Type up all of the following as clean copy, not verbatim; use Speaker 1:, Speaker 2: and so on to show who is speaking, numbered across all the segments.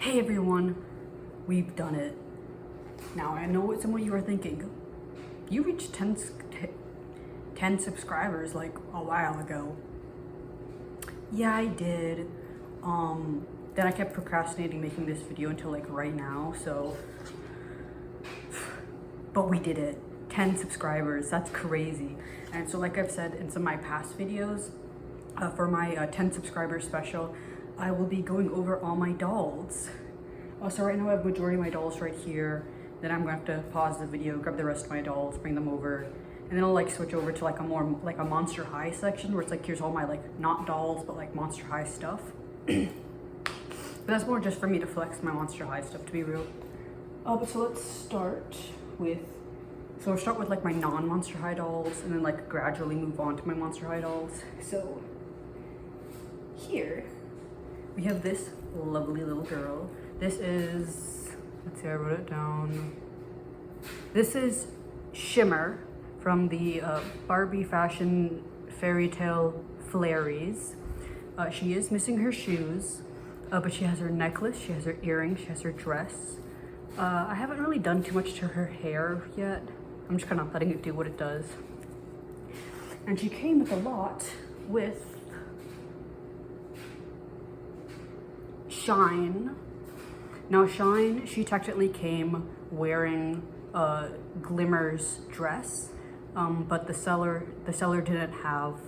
Speaker 1: Hey everyone, we've done it. Now I know what some of you are thinking. You reached 10 subscribers like a while ago. Yeah, I did. Then I kept procrastinating making this video until like right now, so. But we did it. 10 subscribers, that's crazy. And so like I've said in some of my past videos, for my 10 subscriber special, I will be going over all my dolls. So right now I have majority of my dolls right here. Then I'm gonna have to pause the video, grab the rest of my dolls, bring them over, and then I'll like switch over to like a more like a Monster High section where it's like here's all my like not dolls but like Monster High stuff. But that's more just for me to flex my Monster High stuff, to be real. But so let's start with. So we'll start with like my non-Monster High dolls and then like gradually move on to my Monster High dolls. So here we have this lovely little girl. This is, let's see, I wrote it down. This is Shimmer from the Barbie Fashion Fairy Tale Fairies. She is missing her shoes, but she has her necklace, she has her earrings, she has her dress. I haven't really done too much to her hair yet. I'm just kind of letting it do what it does. And she came with a lot with Shine. Now Shine, she technically came wearing Glimmer's dress, but the seller didn't have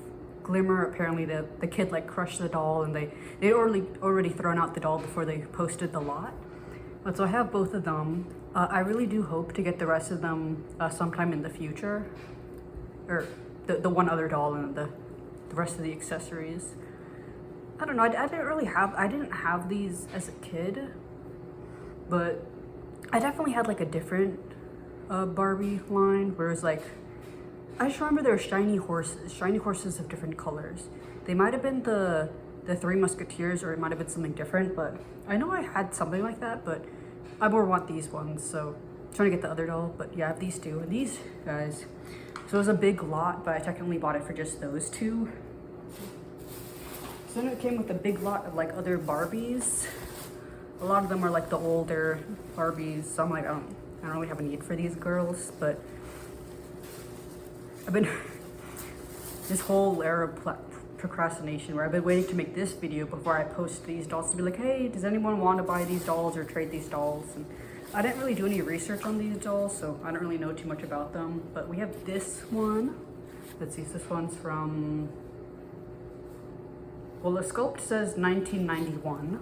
Speaker 1: Glimmer. Apparently the kid like crushed the doll and they already thrown out the doll before they posted the lot. But so I have both of them. I really do hope to get the rest of them sometime in the future, or the one other doll and the rest of the accessories. I don't know. I didn't have these as a kid, but I definitely had like a different Barbie line where it was like, I just remember there were shiny horses of different colors. They might have been the Three Musketeers, or it might have been something different, but I know I had something like that, but I more want these ones, so I'm trying to get the other doll. But yeah, I have these two, and these guys. So it was a big lot, but I technically bought it for just those two. So then it came with a big lot of like other Barbies. A lot of them are like the older Barbies, so I'm like, I don't really have a need for these girls, but I've been this whole era of procrastination where I've been waiting to make this video before I post these dolls to be like, hey, does anyone want to buy these dolls or trade these dolls? And I didn't really do any research on these dolls, so I don't really know too much about them. But we have this one. Let's see, this one's from, well, the sculpt says 1991.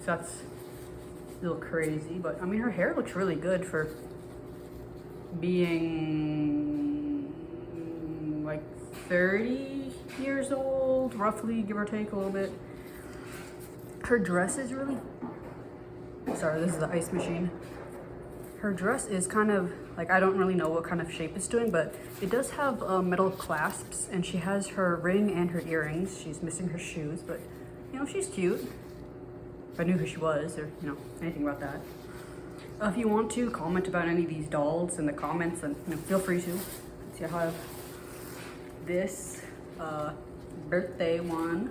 Speaker 1: So that's a little crazy, but I mean, her hair looks really good for being like 30 years old, roughly, give or take a little bit. Her dress is really, sorry, this is the ice machine. Her dress is kind of like, I don't really know what kind of shape it's doing, but it does have metal clasps, and she has her ring and her earrings. She's missing her shoes, but you know, she's cute. If I knew who she was, or you know, anything about that. If you want to comment about any of these dolls in the comments, then you know, feel free to. See, I have this birthday one.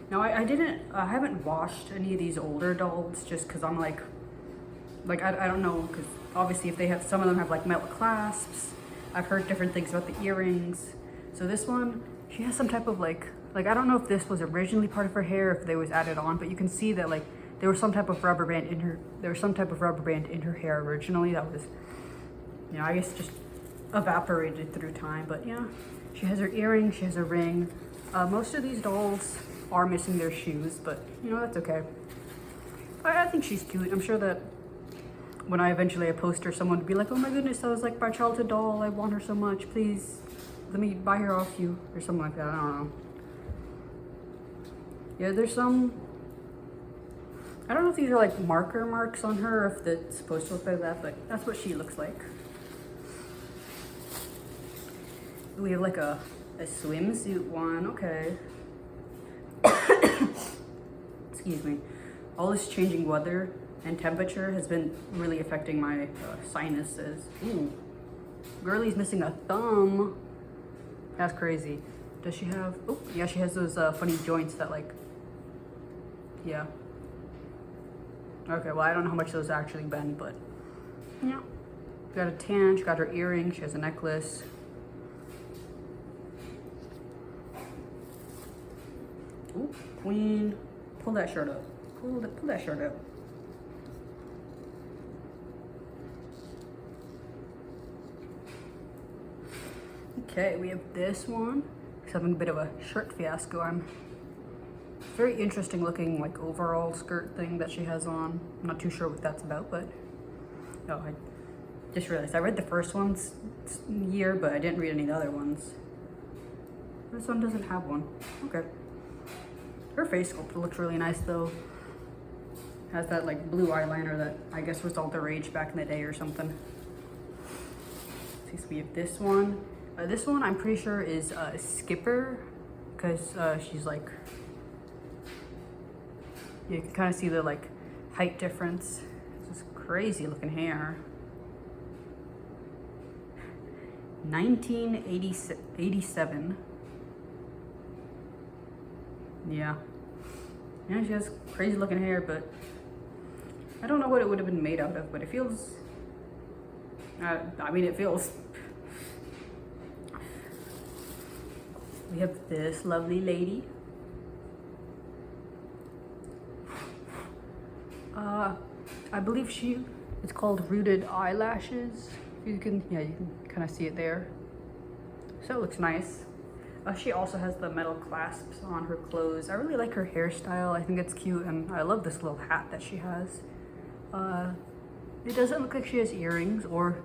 Speaker 1: Now I haven't washed any of these older dolls just because I'm like I don't know, because obviously if they have, some of them have like metal clasps. I've heard different things about the earrings. So this one, she has some type of like I don't know if this was originally part of her hair, if they was added on, but you can see that like there was some type of rubber band in her hair originally that was, you know, I guess just evaporated through time. But yeah, she has her earring, she has her ring. Most of these dolls are missing their shoes, but you know, that's okay. I think she's cute. I'm sure that when I eventually post her, someone would be like, oh my goodness, that was like my childhood doll, I want her so much, please let me buy her off you, or something like that. I don't know. Yeah, there's some, I don't know if these are like marker marks on her, or if it's supposed to look like that, but that's what she looks like. We have like a swimsuit one, okay. Excuse me. All this changing weather and temperature has been really affecting my sinuses. Ooh, girlie's missing a thumb. That's crazy. Does she have, oh yeah, she has those funny joints that like, yeah, Okay, well, I don't know how much those actually been, but yeah. She got a tan, she got her earring, she has a necklace. Ooh, queen. Pull that shirt up. Pull that shirt up. Okay, we have this one. She's having a bit of a shirt fiasco. Very interesting looking like overall skirt thing that she has on. I'm not too sure what that's about, but oh, I just realized I read the first one's year, but I didn't read any of the other ones. This one doesn't have one. Okay. Her face sculpt looks really nice though. Has that like blue eyeliner that I guess was all the rage back in the day or something. So we have this one. This one I'm pretty sure is Skipper, because she's like, you can kind of see the like height difference. This crazy looking hair. 1987. Yeah. Yeah, she has crazy looking hair, but I don't know what it would have been made out of, but it feels, I mean, it feels. We have this lovely lady. I believe it's called Rooted Eyelashes. You can kind of see it there. So it looks nice. She also has the metal clasps on her clothes. I really like her hairstyle. I think it's cute, and I love this little hat that she has. It doesn't look like she has earrings or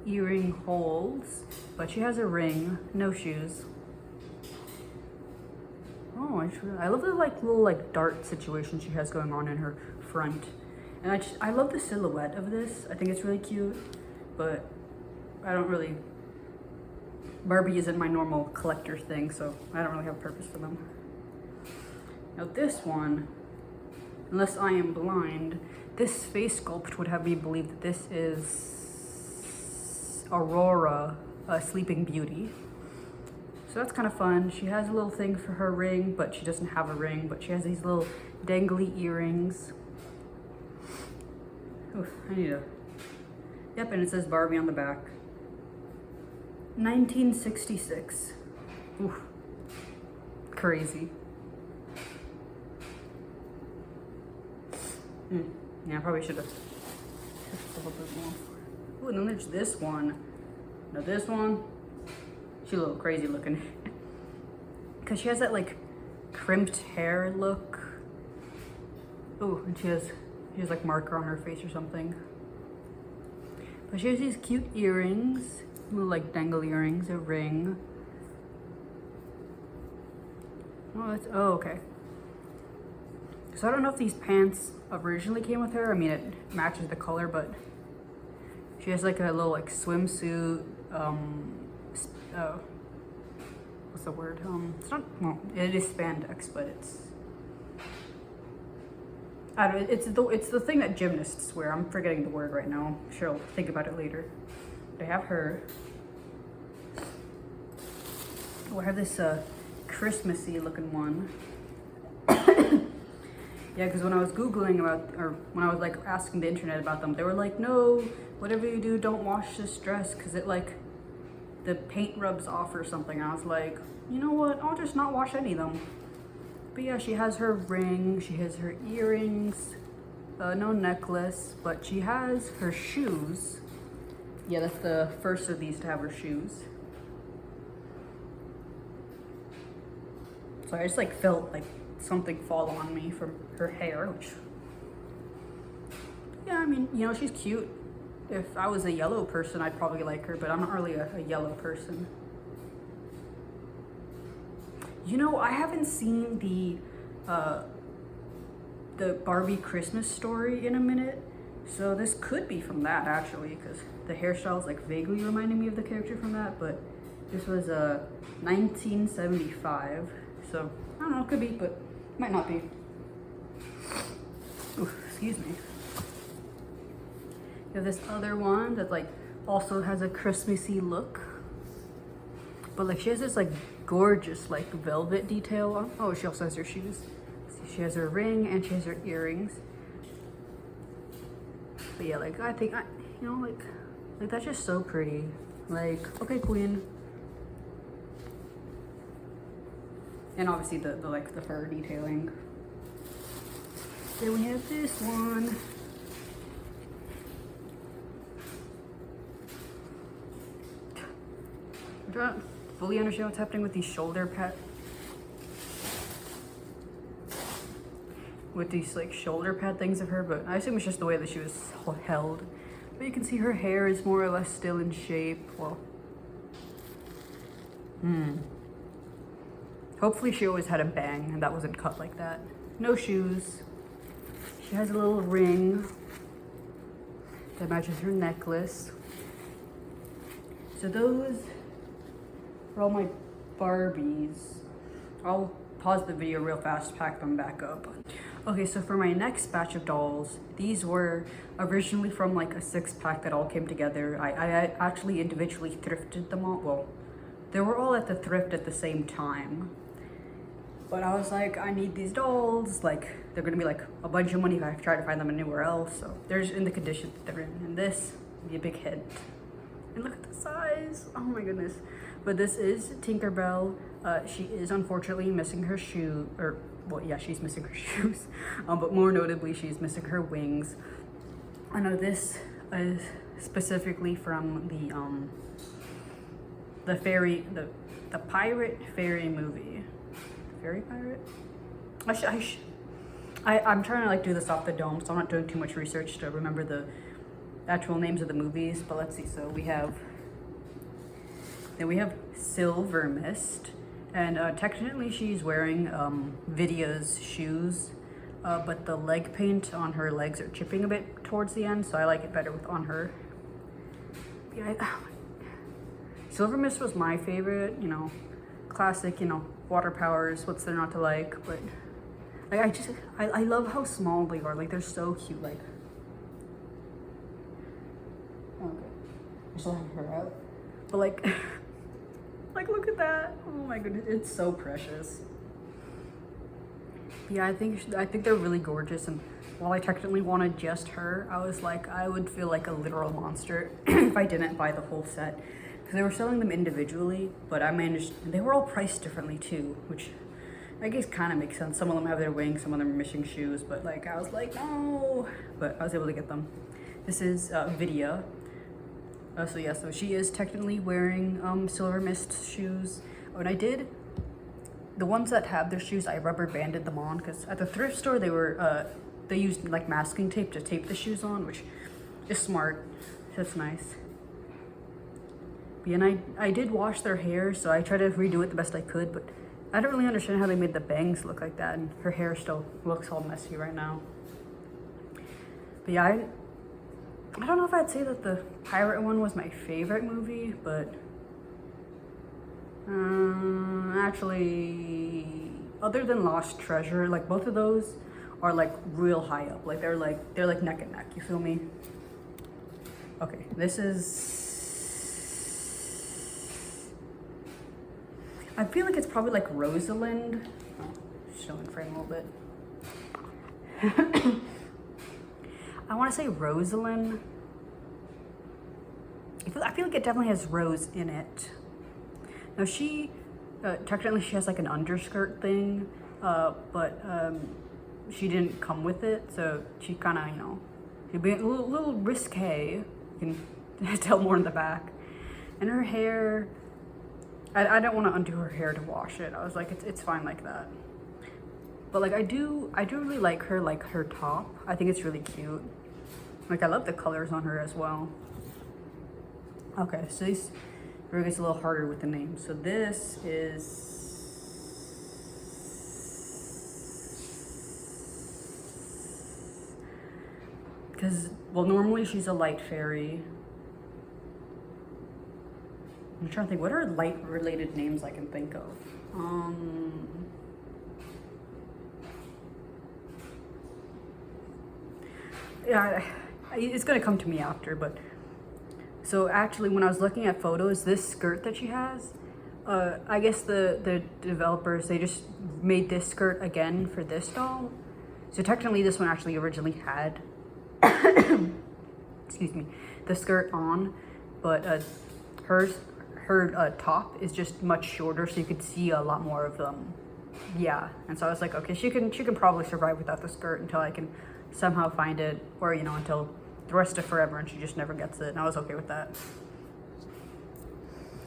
Speaker 1: earring holes, but she has a ring, no shoes. Oh, I love the like little like dart situation she has going on in her front. And I love the silhouette of this. I think it's really cute, but I don't really, Barbie isn't my normal collector thing, so I don't really have a purpose for them. Now this one, unless I am blind, this face sculpt would have me believe that this is Aurora, Sleeping Beauty. So that's kind of fun. She has a little thing for her ring, but she doesn't have a ring, but she has these little dangly earrings. Oof, I need a, yep, and it says Barbie on the back. 1966. Oof, crazy. Yeah, I probably should have a little bit more. Ooh, and then there's this one. Now this one, she's a little crazy looking. Cause she has that like crimped hair look. Oh, and she has like marker on her face or something. But she has these cute earrings, little like dangle earrings, a ring. Oh, okay. So I don't know if these pants originally came with her. I mean, it matches the color, but she has like a little like swimsuit, what's the word? It's not, well, it is spandex, but I don't know, it's the thing that gymnasts wear. I'm forgetting the word right now. I'm sure I'll think about it later. But I have her. Oh, I have this Christmassy looking one. Yeah, because when I was Googling about, or when I was like asking the internet about them, they were like, no, whatever you do, don't wash this dress because it like, the paint rubs off or something. I was like, you know what, I'll just not wash any of them. But yeah, she has her ring, she has her earrings, no necklace, but she has her shoes. Yeah, that's the first of these to have her shoes. So I just like felt like something fall on me from her hair, which, yeah, I mean, you know, she's cute. If I was a yellow person, I'd probably like her, but I'm not really a yellow person. You know, I haven't seen the Barbie Christmas Story in a minute, so this could be from that actually, because the hairstyle is like vaguely reminding me of the character from that, but this was 1975, so I don't know, it could be, but might not be. Ooh, excuse me. You have this other one that like also has a Christmassy look, but like she has this like gorgeous like velvet detail on. Oh, she also has her shoes. See, she has her ring and she has her earrings. But yeah, like I think you know, like that's just so pretty. Like, okay, queen. And obviously the like the fur detailing. Then we have this one. I don't fully understand what's happening with these shoulder pads. With these like shoulder pad things of her, but I assume it's just the way that she was held. But you can see her hair is more or less still in shape. Well, hopefully she always had a bang and that wasn't cut like that. No shoes. She has a little ring that matches her necklace. So those are all my Barbies. I'll pause the video real fast, pack them back up. Okay, so for my next batch of dolls, these were originally from like a 6-pack that all came together. I actually individually thrifted them all. Well, they were all at the thrift at the same time. But I was like, I need these dolls. Like, they're gonna be like a bunch of money if I try to find them anywhere else. So they're just in the condition that they're in. And this would be a big hit. And look at the size. Oh my goodness. But this is Tinkerbell. She is unfortunately missing her shoe, or well, yeah, she's missing her shoes. But more notably, she's missing her wings. I know this is specifically from the pirate fairy movie. Fairy pirate? I'm trying to like do this off the dome, so I'm not doing too much research to remember the actual names of the movies. But let's see. So we have Silver Mist, and technically she's wearing Vidia's shoes, but the leg paint on her legs are chipping a bit towards the end, so I like it better on her. Yeah, Silver Mist was my favorite, you know, classic, you know, water powers, what's there not to like, but like I love how small they are, like they're so cute, like, okay, I still have her out, but like, like look at that, oh my goodness, it's so precious. Yeah, I think they're really gorgeous, and while I technically wanted just her, I was like, I would feel like a literal monster if I didn't buy the whole set, because they were selling them individually, but I managed, they were all priced differently too, which I guess kind of makes sense. Some of them have their wings, some of them are missing shoes, but like I was like, no, but I was able to get them. This is Vidia. So yeah, so she is technically wearing Silver Mist shoes. Oh, and I did, the ones that have their shoes, I rubber banded them on, because at the thrift store they used like masking tape to tape the shoes on, which is smart. That's nice. Yeah, and I did wash their hair, so I tried to redo it the best I could, but I don't really understand how they made the bangs look like that, and her hair still looks all messy right now. But yeah, I don't know if I'd say that the pirate one was my favorite movie, but actually, other than Lost Treasure, like both of those are like real high up. Like they're like neck and neck. You feel me? Okay, this is. I feel like it's probably like Rosalind. Oh, showing frame a little bit. I want to say Rosalind. I feel like it definitely has rose in it. Now she, technically she has like an underskirt thing, but she didn't come with it, so she kind of, you know, she'd be a little risque. You can tell more in the back. And her hair, I don't want to undo her hair to wash it. I was like, it's fine like that. But like I do really like her top. I think it's really cute. Like I love the colors on her as well. Okay, so this really gets a little harder with the names. So this is because, well, normally she's a light fairy. I'm trying to think, what are light related names I can think of? Yeah, it's gonna come to me after, but so actually when I was looking at photos, this skirt that she has, I guess the developers, they just made this skirt again for this doll. So technically this one actually originally had excuse me, the skirt on, but her top is just much shorter, so you could see a lot more of them. Yeah, and so I was like, okay, she can probably survive without the skirt until I can somehow find it, or you know, until the rest of forever, and she just never gets it. And I was okay with that.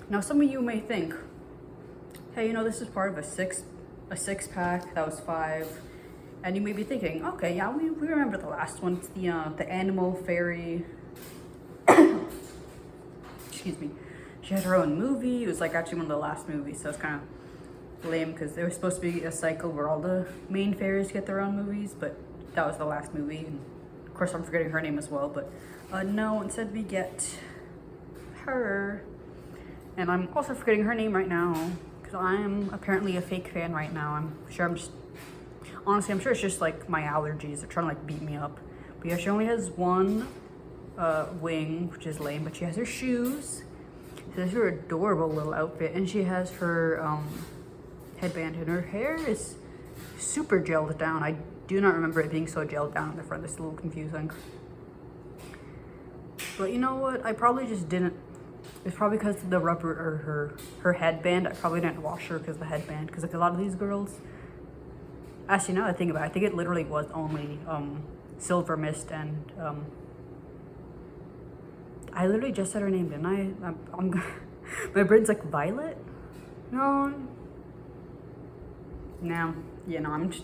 Speaker 1: Now, some of you may think, hey, you know, this is part of a six pack. That was 5. And you may be thinking, okay, yeah, we remember the last one. It's the animal fairy. Excuse me. She had her own movie. It was like actually one of the last movies, so it's kind of lame because there was supposed to be a cycle where all the main fairies get their own movies, but that was the last movie. And of course, I'm forgetting her name as well. But no, instead we get her, and I'm also forgetting her name right now because I'm apparently a fake fan right now. Honestly, I'm sure it's just like my allergies are trying to like beat me up. But yeah, she only has one wing, which is lame, but she has her shoes. She has her adorable little outfit, and she has her headband, and her hair is super gelled down. I do not remember it being so gelled down in the front. It's a little confusing. But you know what? I probably just didn't. It's probably because the rubber, or her headband. I probably didn't wash her because of the headband. Because like a lot of these girls, actually, now that I think about it, I think it literally was only Silver Mist and I literally just said her name, didn't I? I'm my brain's like Violet? No. Yeah, no, I'm just,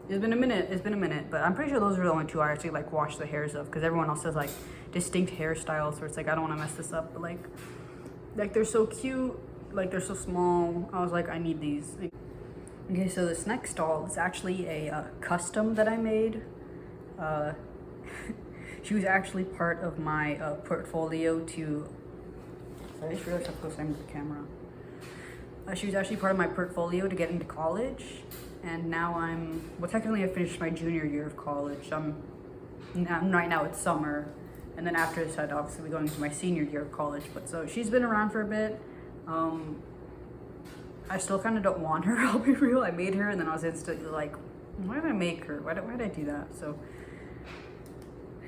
Speaker 1: it's been a minute, but I'm pretty sure those are the only 2 I actually like wash the hairs of, because everyone else has like distinct hairstyles, so it's like I don't want to mess this up, but like they're so cute, like they're so small. I was like, I need these. Okay, so this next doll is actually a custom that I made. She was actually part of my portfolio to, I just realized how close I am to the camera. She was actually part of my portfolio to get into college, and now technically I finished my junior year of college. Right now it's summer, and then after this I'd obviously be going into my senior year of college, but so she's been around for a bit. I still kind of don't want her, I'll be real. I made her, and then I was instantly like, why did I make her? Why did I do that? So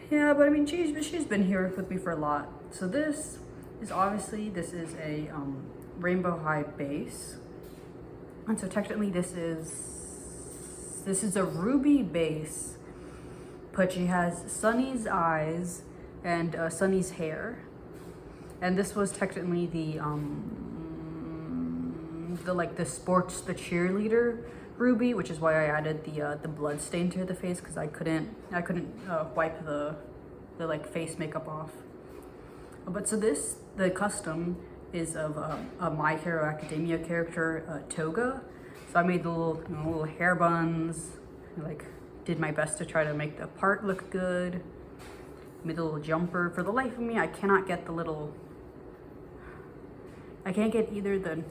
Speaker 1: yeah, but I mean, she's been here with me for a lot. So this is a rainbow high base, and so technically this is a ruby base, but she has Sunny's eyes and Sunny's hair, and this was technically the cheerleader ruby, which is why I added the blood stain to the face, because I couldn't wipe the like face makeup off. But so the custom is of a My Hero Academia character, Toga. So I made the little hair buns, like did my best to try to make the part look good. Made the little jumper. For the life of me, I cannot get I can't get either the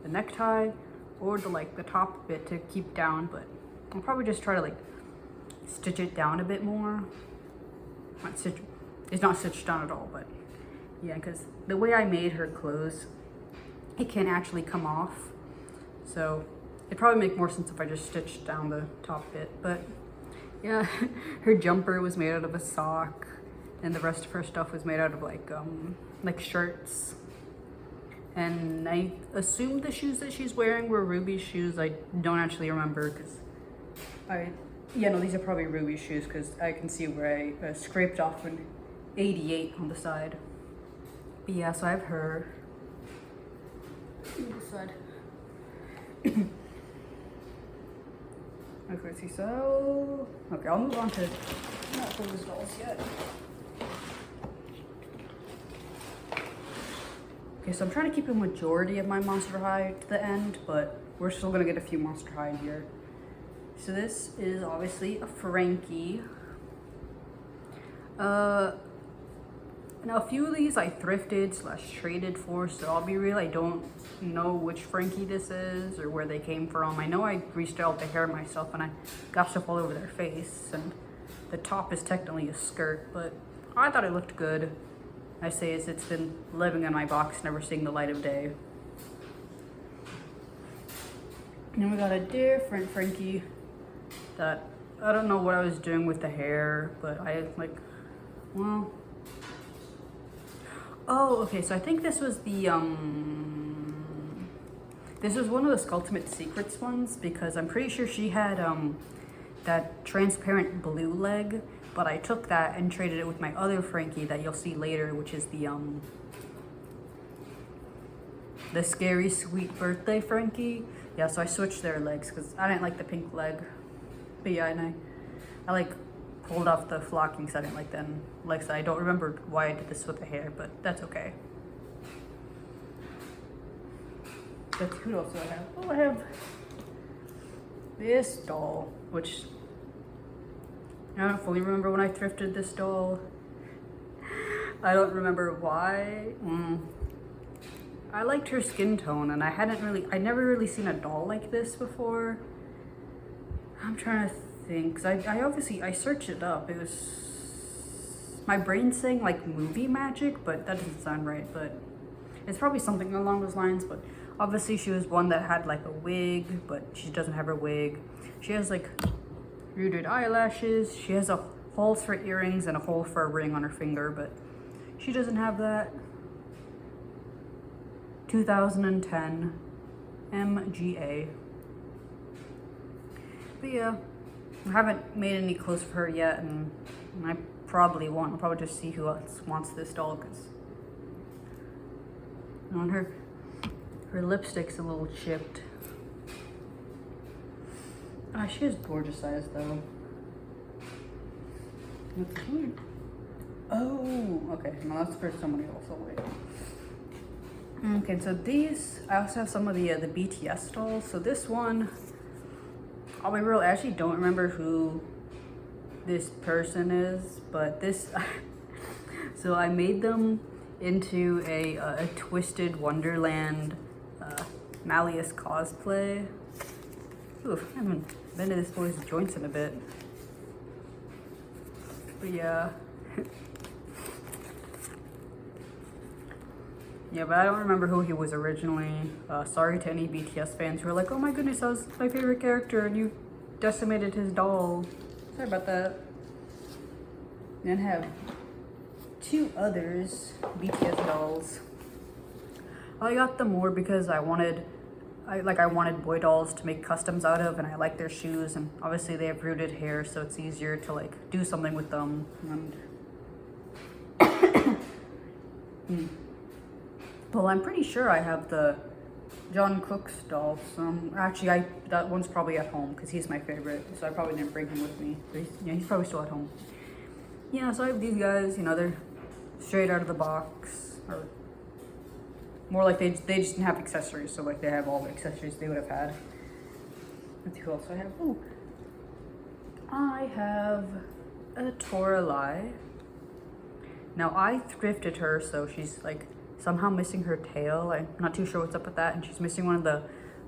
Speaker 1: necktie or the top bit to keep down, but I'll probably just try to like stitch it down a bit more. It's not stitched down at all, but yeah, because the way I made her clothes, it can't actually come off, so it'd probably make more sense if I just stitched down the top bit. But yeah, her jumper was made out of a sock, and the rest of her stuff was made out of like shirts. And I assume the shoes that she's wearing were Ruby's shoes. I don't actually remember, because these are probably Ruby's shoes, because I can see where I scraped off an 88 on the side. But yeah, so I have her. This side. Okay, so okay, I'll move on to not those dolls yet. Okay, so I'm trying to keep a majority of my Monster High to the end, but we're still gonna get a few Monster High in here. So this is obviously a Frankie. Now a few of these I thrifted / traded for, so I'll be real, I don't know which Frankie this is or where they came from. I know I restyled the hair myself and I got stuff all over their face, and the top is technically a skirt, but I thought it looked good. I say it's been living in my box, never seeing the light of day. And then we got a different Frankie that I don't know what I was doing with the hair, but I Well, oh, okay, so I think this was the, this was one of the Skulltimate Secrets ones, because I'm pretty sure she had, that transparent blue leg, but I took that and traded it with my other Frankie that you'll see later, which is the Scary Sweet Birthday Frankie. Yeah, so I switched their legs because I didn't like the pink leg. But yeah, and I like pulled off the flocking because I didn't like them legs. I don't remember why I did this with the hair, but that's okay. But who else do I have? Oh, I have this doll, which I don't fully remember when I thrifted this doll. I don't remember why. I liked her skin tone, and I never really seen a doll like this before. I'm trying to think, cause I searched it up. It was, my brain's saying like movie magic, but that doesn't sound right, but it's probably something along those lines. But obviously she was one that had like a wig, but she doesn't have her wig. She has like rooted eyelashes. She has holes for earrings and a hole for a ring on her finger, but she doesn't have that. 2010 MGA. But yeah, I haven't made any clothes for her yet, and I probably won't. I'll probably just see who else wants this doll, because on her lipstick's a little chipped. Ah, she has gorgeous eyes though. Let's see. Oh, okay. No, that's for somebody else. I'll wait. Okay, so these, I also have some of the BTS dolls. So this one, I'll be real, I actually don't remember who this person is, but this, so I made them into a Twisted Wonderland Malleus cosplay. Oof, I haven't been to this boy's joints in a bit. But yeah. Yeah, but I don't remember who he was originally. Sorry to any BTS fans who are like, oh my goodness, that was my favorite character and you decimated his doll. Sorry about that. Then I have two others, BTS dolls. I got them more because I wanted boy dolls to make customs out of, and I like their shoes, and obviously they have rooted hair, so it's easier to like do something with them. And well, I'm pretty sure I have the John Cook's doll. Actually, that one's probably at home because he's my favorite, so I probably didn't bring him with me. But he's probably still at home. Yeah, so I have these guys. You know, they're straight out of the box, or more like they just didn't have accessories, so like they have all the accessories they would have had. Let's see who else I have. Oh, I have a Toralei. Now I thrifted her, so she's like somehow missing her tail. I'm not too sure what's up with that, and she's missing one of the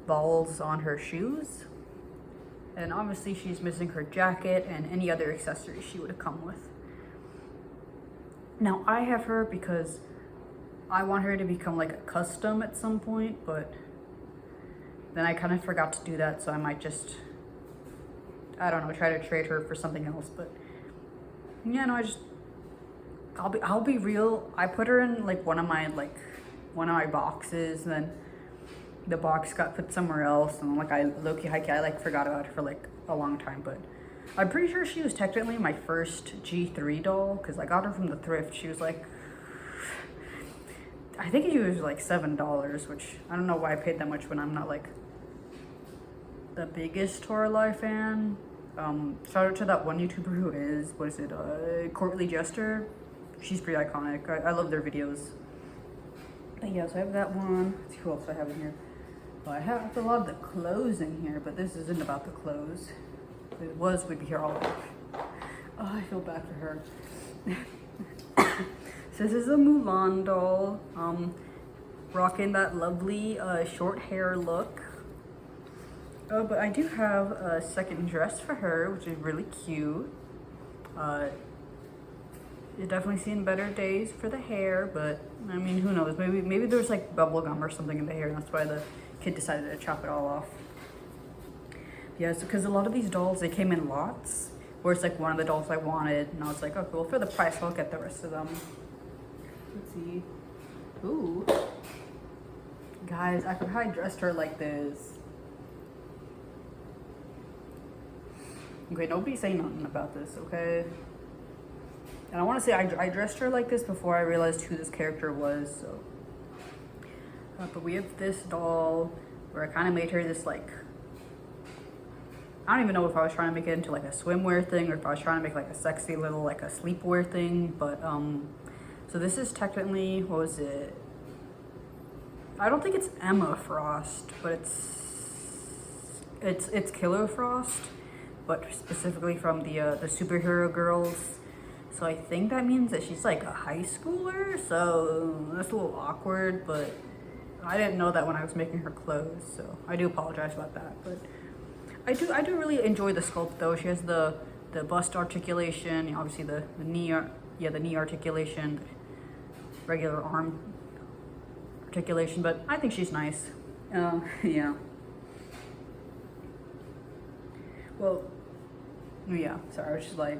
Speaker 1: balls on her shoes. And obviously she's missing her jacket and any other accessories she would have come with. Now I have her because I want her to become like a custom at some point, but then I kind of forgot to do that, so I might just, I don't know, try to trade her for something else. But yeah, no, I'll be real. I put her in like one of my boxes, and then the box got put somewhere else, and like I like forgot about her for like a long time. But I'm pretty sure she was technically my first G3 doll, because I got her from the thrift. She was like, I think it was like $7, which I don't know why I paid that much when I'm not like the biggest Toralei fan. Shout out to that one YouTuber who is, what is it, Courtly Jester. She's pretty iconic. I love their videos. But yeah, so I have that one. Let's see who else I have in here. Well, I have a lot of the clothes in here, but this isn't about the clothes. If it was, we'd be here all week. Oh, I feel bad for her. So this is a Mulan doll. Rocking that lovely short hair look. Oh, but I do have a second dress for her, which is really cute. You're definitely seeing better days for the hair, but I mean, who knows? Maybe there's like bubble gum or something in the hair, and that's why the kid decided to chop it all off. Yeah, so because a lot of these dolls, they came in lots, or it's like one of the dolls I wanted, and I was like, okay, well, for the price, I'll get the rest of them. Let's see. Ooh. Guys, I forgot I dressed her like this. Okay, nobody's saying nothing about this, okay? And I want to say I dressed her like this before I realized who this character was, so. But we have this doll where I kind of made her this, like, I don't even know if I was trying to make it into like a swimwear thing or if I was trying to make like a sexy little like a sleepwear thing, but so this is technically, what was it? I don't think it's Emma Frost, but it's Killer Frost, but specifically from the superhero girls. So I think that means that she's like a high schooler, so that's a little awkward, but I didn't know that when I was making her clothes, so I do apologize about that. But I do really enjoy the sculpt though. She has the bust articulation, obviously the knee articulation, regular arm articulation, but I think she's nice. Yeah. Well, yeah, sorry, I was just like,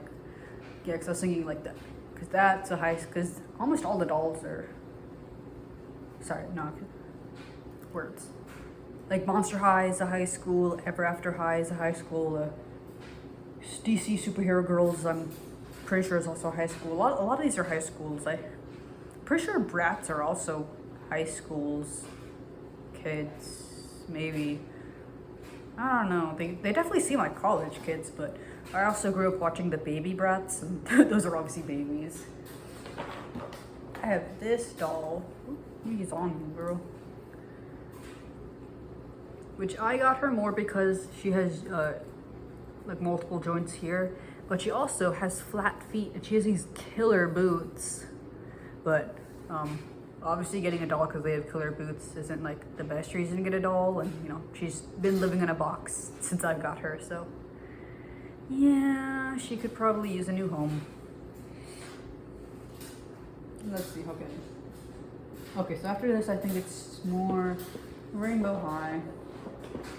Speaker 1: yeah, because I was thinking like that, because that's a high, because almost all the dolls are, sorry, no, words. Like Monster High is a high school, Ever After High is a high school, DC Superhero Girls, I'm pretty sure is also high school. A lot of these are high schools. I'm pretty sure Bratz are also high schools, kids, maybe. I don't know, they definitely seem like college kids, but I also grew up watching the Baby Bratz, and those are obviously babies. I have this doll. He's on me, girl. Which I got her more because she has like multiple joints here, but she also has flat feet and she has these killer boots. But obviously getting a doll because they have killer boots isn't like the best reason to get a doll, and you know, she's been living in a box since I've got her, so yeah, she could probably use a new home. Let's see, okay, so after this I think it's more Rainbow High.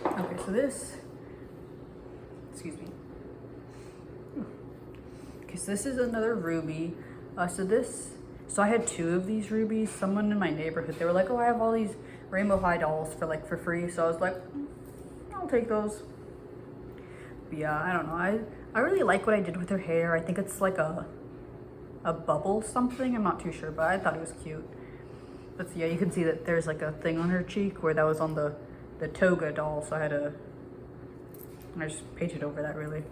Speaker 1: Okay, so this, excuse me. Okay, so this is another ruby. So I had 2 of these rubies. Someone in my neighborhood, they were like, oh, I have all these Rainbow High dolls for free. So I was like, I'll take those. But yeah, I don't know. I really like what I did with her hair. I think it's like a bubble something. I'm not too sure, but I thought it was cute. But yeah, you can see that there's like a thing on her cheek where that was on the toga doll, so I just painted over that really.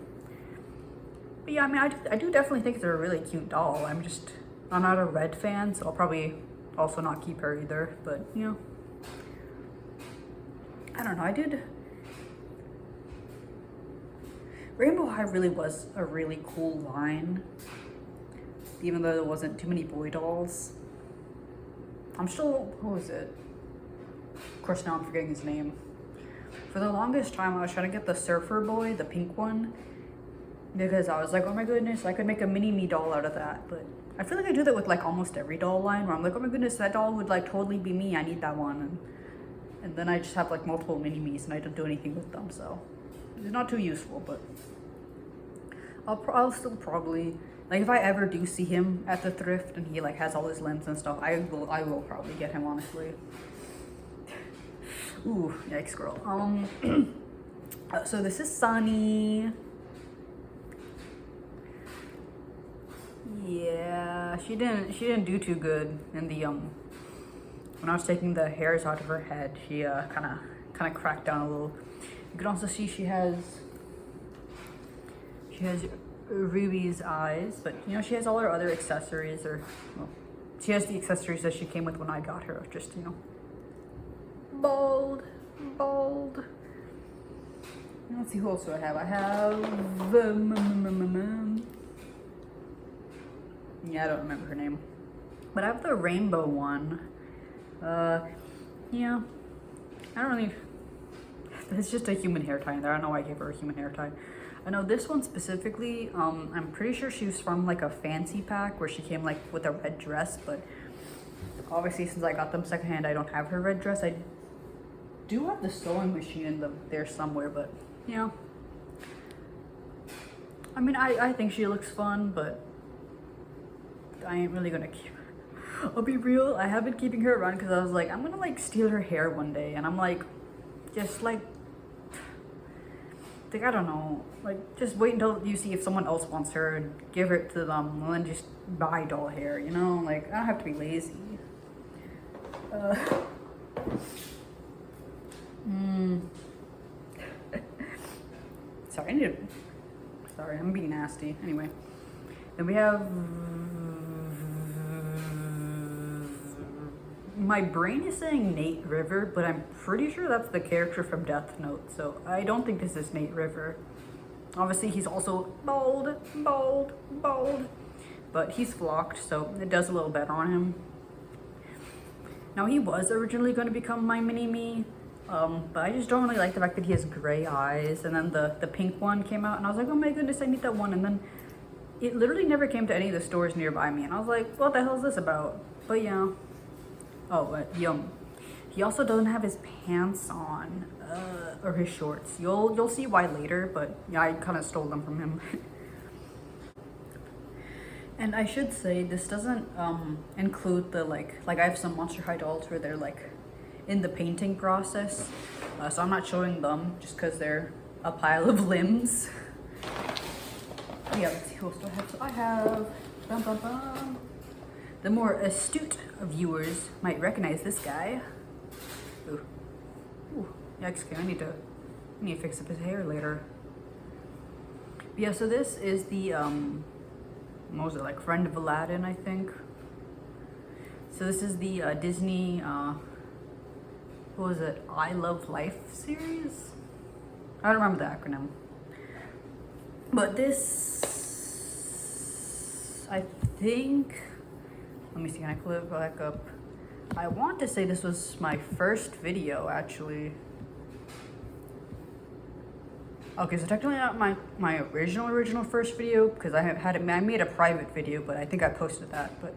Speaker 1: But yeah, I mean, I do definitely think they're a really cute doll. I'm not a red fan, so I'll probably also not keep her either, but you know, I don't know, Rainbow High really was a really cool line, even though there wasn't too many boy dolls. I'm still, what was it? Of course, now I'm forgetting his name. For the longest time, I was trying to get the surfer boy, the pink one, because I was like, oh my goodness, I could make a mini me doll out of that. But I feel like I do that with like almost every doll line, where I'm like, oh my goodness, that doll would like totally be me. I need that one. And then I just have like multiple mini me's and I don't do anything with them. So it's not too useful, but I'll still probably, like, if I ever do see him at the thrift and he like has all his limbs and stuff, I will probably get him, honestly. Ooh, yikes, girl. So this is Sunny. Yeah, she didn't do too good in the when I was taking the hairs out of her head. She kind of cracked down a little. You can also see she has Ruby's eyes, but you know, she has all her other accessories, or well, she has the accessories that she came with when I got her. Just, you know, bald. Let's see who else do I have. I have yeah, I don't remember her name, but I have the rainbow one. Yeah, I don't really. It's just a human hair tie in there. I don't know why I gave her a human hair tie. I know this one specifically, I'm pretty sure she was from like a fancy pack where she came like with a red dress, but obviously since I got them secondhand, I don't have her red dress. I do have the sewing machine in there somewhere, but you know, I mean, I think she looks fun, but I ain't really gonna keep her. I'll be real, I have been keeping her around because I was like, I'm gonna like steal her hair one day, and I'm like, just like I don't know, like just wait until you see if someone else wants her and give it to them, and then just buy doll hair, you know? Like, I don't have to be lazy. Sorry, sorry, I'm being nasty. Anyway, then we have, my brain is saying Nate River, but I'm pretty sure that's the character from Death Note, so I don't think this is Nate River. Obviously, he's also bald, but he's flocked, so it does a little better on him. Now, he was originally going to become my mini-me, but I just don't really like the fact that he has gray eyes, and then the pink one came out, and I was like, oh my goodness, I need that one, and then it literally never came to any of the stores nearby me, and I was like, what the hell is this about? But yeah. Oh, but yum. He also doesn't have his pants on, or his shorts. You'll see why later, but yeah, I kind of stole them from him. And I should say, this doesn't include the like I have some Monster High dolls where they're like in the painting process, so I'm not showing them just because they're a pile of limbs. Yeah, let's see who else do I have. So I have, bum, bum, bum. The more astute viewers might recognize this guy. Ooh, ooh, yikes! I need to fix up his hair later. But yeah, so this is the what was it, like Friend of Aladdin, I think. So this is the Disney what was it, I Love Life series? I don't remember the acronym. But this, I think, let me see, can I pull it back up? I want to say this was my first video, actually. Okay, so technically not my original first video, because I made a private video, but I think I posted that. But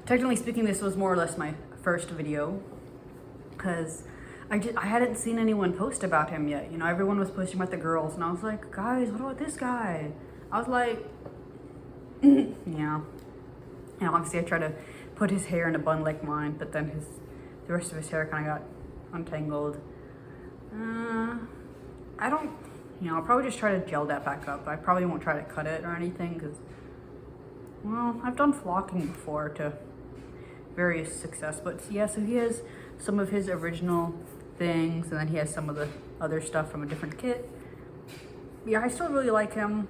Speaker 1: technically speaking, this was more or less my first video, because I hadn't seen anyone post about him yet. You know, everyone was posting about the girls, and I was like, guys, what about this guy? I was like, yeah. And obviously I tried to put his hair in a bun like mine, but then the rest of his hair kind of got untangled. I don't, you know, I'll probably just try to gel that back up. I probably won't try to cut it or anything, because, well, I've done flocking before to various success. But yeah, so he has some of his original things, and then he has some of the other stuff from a different kit. Yeah, I still really like him.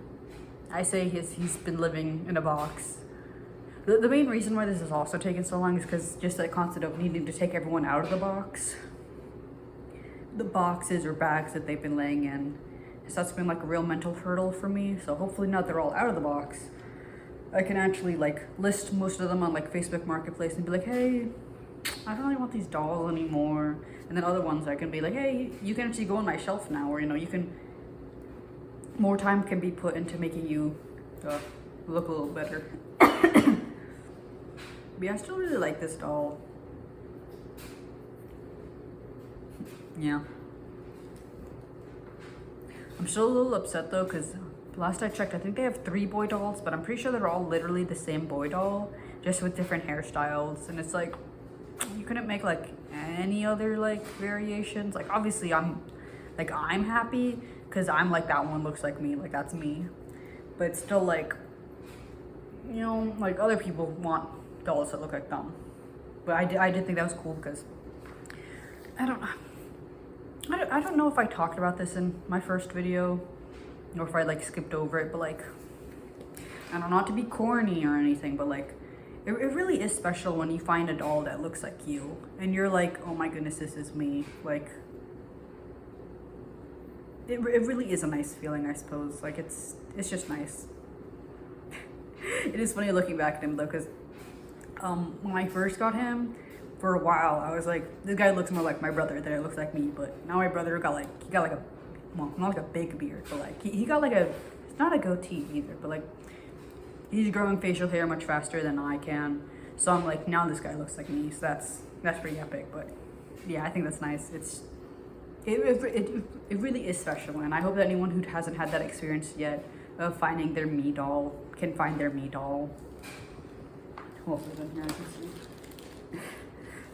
Speaker 1: I say he's been living in a box. The main reason why this has also taken so long is because just the concept of needing to take everyone out of the box. The boxes or bags that they've been laying in. So that's been like a real mental hurdle for me. So hopefully now they're all out of the box, I can actually like list most of them on like Facebook Marketplace and be like, hey, I don't really want these dolls anymore. And then other ones I can be like, hey, you can actually go on my shelf now, or, you know, you can, more time can be put into making you look a little better. But yeah, I still really like this doll. Yeah. I'm still a little upset though, because last I checked, I think they have 3 boy dolls, but I'm pretty sure they're all literally the same boy doll, just with different hairstyles. And it's like, you couldn't make like any other like variations. Like obviously I'm happy because I'm like, that one looks like me, like that's me. But it's still like, you know, like other people want dolls that look like them. But I did think that was cool because I don't know if I talked about this in my first video or if I like skipped over it, but like, I don't know, not to be corny or anything, but like, it really is special when you find a doll that looks like you and you're like, oh my goodness, this is me. Like, it really is a nice feeling, I suppose. Like, it's just nice. It is funny looking back at him though, because when I first got him, for a while I was like, this guy looks more like my brother than it looks like me. But now my brother got like, well, not like a big beard, but like he got like it's not a goatee either, but like he's growing facial hair much faster than I can. So I'm like, now this guy looks like me. So that's pretty epic. But yeah, I think that's nice. It really is special, and I hope that anyone who hasn't had that experience yet of finding their me doll, can find their me doll. Hopefully in here I can see.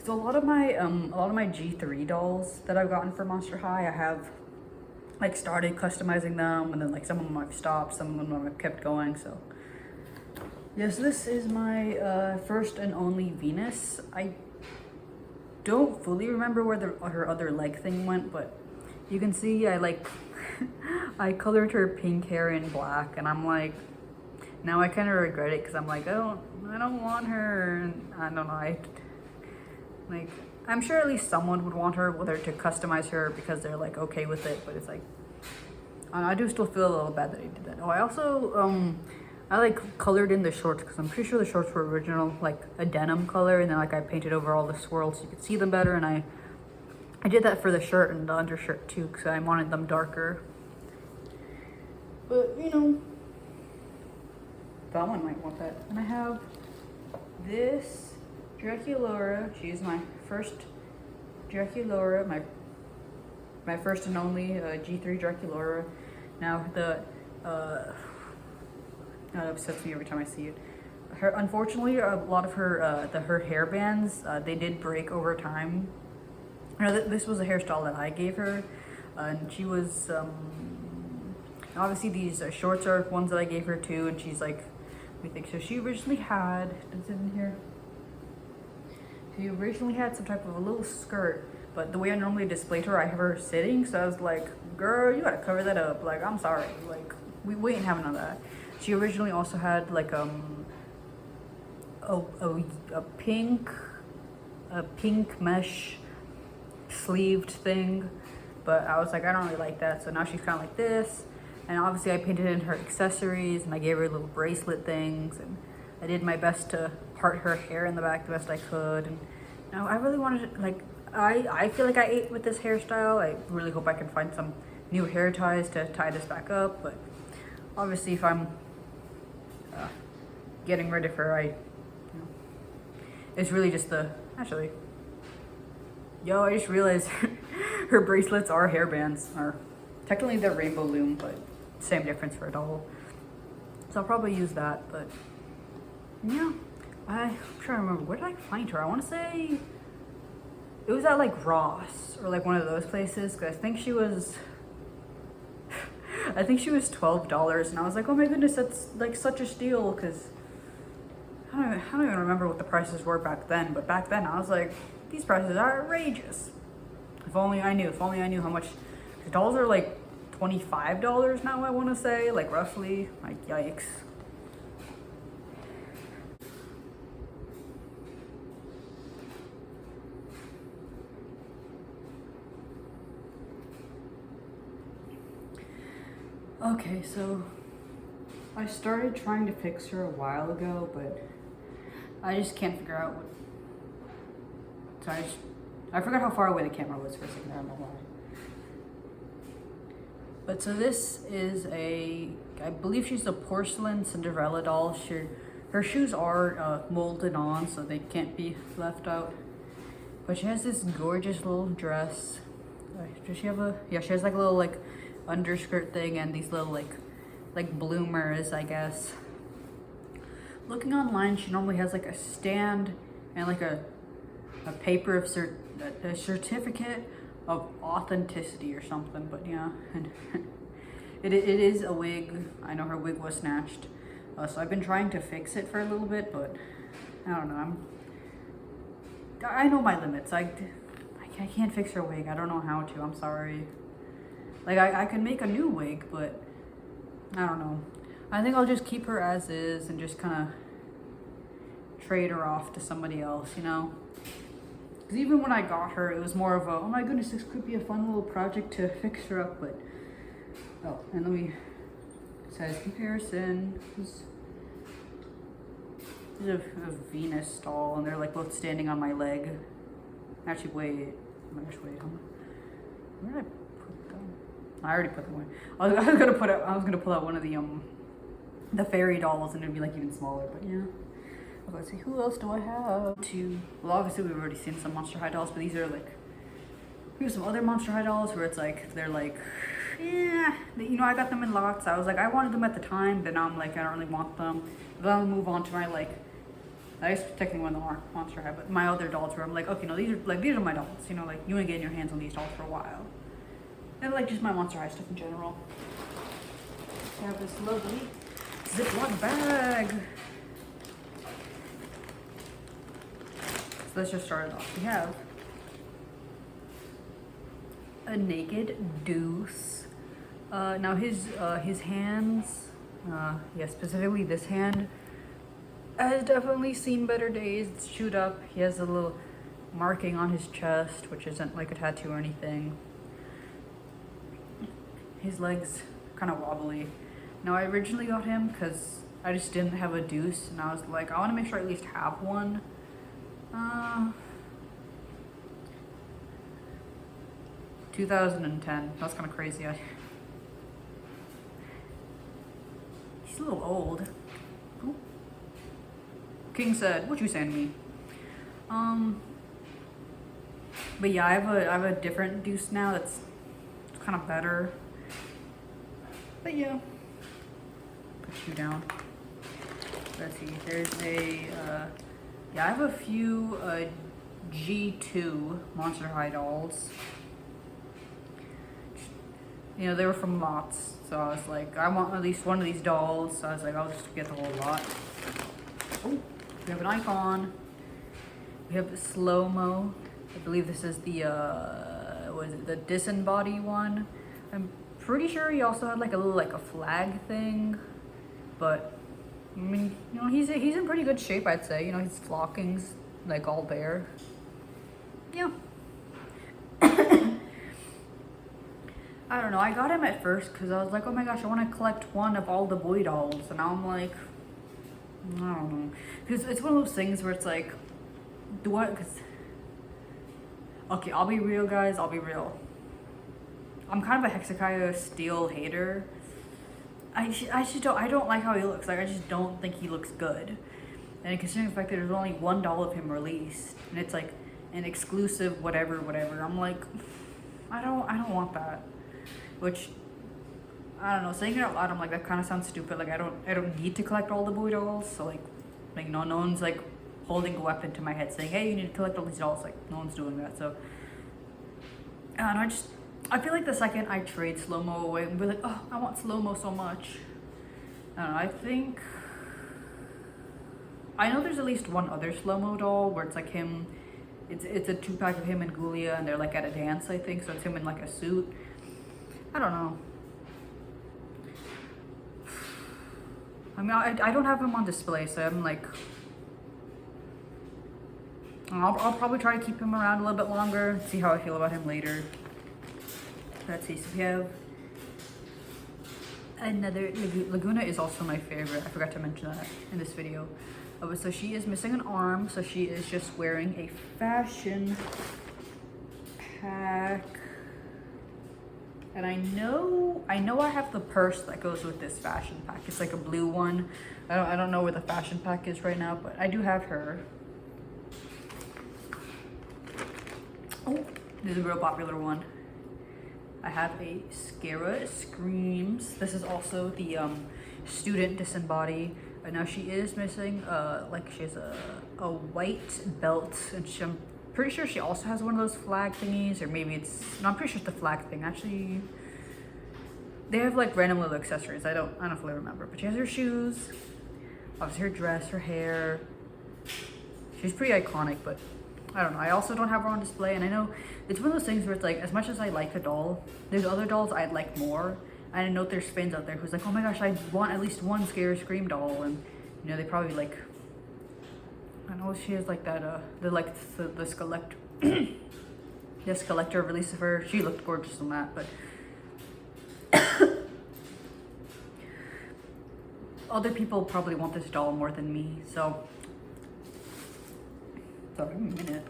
Speaker 1: So a lot of my G3 dolls that I've gotten for Monster High, I have like started customizing them, and then like some of them I've stopped, some of them I've kept going. So yes, this is my first and only Venus. I don't fully remember where her other leg thing went, but you can see I like I colored her pink hair in black, and I'm like, now I kind of regret it because I'm like, I don't want her. And I don't know, like, I'm sure at least someone would want her, whether to customize her because they're like okay with it, but it's like, I do still feel a little bad that I did that. Oh, I also, I like colored in the shorts because I'm pretty sure the shorts were original, like a denim color, and then like I painted over all the swirls so you could see them better, and I did that for the shirt and the undershirt too because I wanted them darker. But, you know, that one might want that. And I have this Draculaura. She's my first Draculaura, my first and only G3 Draculaura. Now that upsets me every time I see it. Unfortunately, a lot of her her hair bands, they did break over time. This was a hairstyle that I gave her, and she was obviously these shorts are ones that I gave her too, and she's like, I think so. She originally had, is it in here? She originally had some type of a little skirt, but the way I normally displayed her, I have her sitting, so I was like, girl, you gotta cover that up. Like, I'm sorry, like we ain't having none of that. She originally also had like a pink mesh sleeved thing, but I was like, I don't really like that, so now she's kind of like this. And obviously I painted in her accessories, and I gave her little bracelet things, and I did my best to part her hair in the back the best I could. And now I really wanted to, like, I feel like I ate with this hairstyle. I really hope I can find some new hair ties to tie this back up, but obviously if I'm getting rid of her, it's really just actually, I just realized her bracelets are hairbands, or technically they're rainbow loom, but same difference for a doll. So I'll probably use that, but yeah, I'm trying to remember, where did I find her? I want to say it was at like Ross or like one of those places, because I think she was $12, and I was like, oh my goodness, that's like such a steal, because I don't even remember what the prices were back then, but back then I was like, these prices are outrageous. If only I knew how much. The dolls are like $25 now, I want to say, like roughly. Like, yikes. Okay, so I started trying to fix her a while ago, but I just can't figure out what. So I forgot how far away the camera was for a second. I don't know why. But so this is I believe she's a porcelain Cinderella doll. Her shoes are molded on, so they can't be left out. But she has this gorgeous little dress. Does she have she has like a little like underskirt thing and these little like bloomers, I guess. Looking online, she normally has like a stand and like a paper of a certificate of authenticity or something, but yeah, and it is a wig. I know her wig was snatched, so I've been trying to fix it for a little bit, but I don't know. I know my limits. I can't fix her wig. I don't know how to. I'm sorry. Like I can make a new wig, but I don't know. I think I'll just keep her as is and just kind of trade her off to somebody else, you know? Because even when I got her, it was more of a, oh my goodness, this could be a fun little project to fix her up, but, oh, and it says comparison. This is a Venus doll, and they're like both standing on my leg. Actually, wait, oh my gosh, wait, where did I put them? I already put them away. I was gonna pull out one of the fairy dolls, and it'd be like even smaller, but yeah. Let's see, who else do I have? Well, obviously we've already seen some Monster High dolls, but these are like, here's some other Monster High dolls where it's like, they're like yeah, you know, I got them in lots. I was like, I wanted them at the time, but now I'm like, I don't really want them. Then I'll move on to my like, I guess technically one of the Monster High, but my other dolls where I'm like, okay, no, these are my dolls. You know, like you want to get your hands on these dolls for a while. And like just my Monster High stuff in general. I have this lovely Ziploc bag. So let's just start it off. We have a naked Deuce. Now his hands, yeah, specifically this hand, has definitely seen better days. It's chewed up. He has a little marking on his chest, which isn't like a tattoo or anything. His legs kind of wobbly. Now I originally got him because I just didn't have a Deuce, and I was like, I want to make sure I at least have one. 2010. That's kind of crazy. He's a little old. Oh. King said, "What you saying to me?" But yeah, I have a different Deuce now that's kind of better. But yeah, put you down. Let's see. There's a yeah, I have a few G2 Monster High dolls. You know, they were from lots, so I was like, I want at least one of these dolls. So I was like, I'll just get the whole lot. Oh, we have an icon. We have the slow-mo. I believe this is the what is it, the disembody one. I'm pretty sure he also had like a little like a flag thing, but I mean, you know, he's in pretty good shape, I'd say. You know, his flocking's like all bare. Yeah. I don't know, I got him at first because I was like, oh my gosh, I want to collect one of all the boy dolls. And now I'm like, I don't know. Because it's one of those things where it's like, okay, I'll be real, guys, I'll be real. I'm kind of a Hezekiah Steel hater. I don't like how he looks. Like, I just don't think he looks good. And considering the fact that there's only one doll of him released, and it's like an exclusive whatever, I'm like, I don't want that. Which, I don't know, saying it out loud, I'm like, that kind of sounds stupid. Like, I don't need to collect all the boy dolls. So like no one's like holding a weapon to my head saying, hey, you need to collect all these dolls. Like, no one's doing that. So, and I feel like the second I trade slow-mo away and be like, oh, I want slow-mo so much. I don't know, I know there's at least one other slow-mo doll where it's like him, it's a 2-pack of him and Gulia, and they're like at a dance, I think. So it's him in like a suit. I don't know. I mean, I don't have him on display, so I'm like, I'll probably try to keep him around a little bit longer, see how I feel about him later. Let's see, so we have another, Laguna is also my favorite. I forgot to mention that in this video. So she is missing an arm, so she is just wearing a fashion pack. And I know I have the purse that goes with this fashion pack. It's like a blue one. I don't know where the fashion pack is right now, but I do have her. Oh, this is a real popular one. I have a Scara Screams. This is also the student disembody. Now she is missing like she has a white belt, and I'm pretty sure she also has one of those flag thingies, or maybe it's, no, I'm pretty sure it's the flag thing. Actually, they have like random little accessories. I don't fully remember, but she has her shoes, obviously her dress, her hair. She's pretty iconic, but I don't know. I also don't have her on display, and I know it's one of those things where it's like, as much as I like the doll, there's other dolls I'd like more. And I know there's fans out there who's like, oh my gosh, I want at least one Scare Scream doll, and you know, they probably like, I know she has like that, the Skullector, the Skullector release of her. She looked gorgeous on that, but other people probably want this doll more than me, so. Sorry, a minute.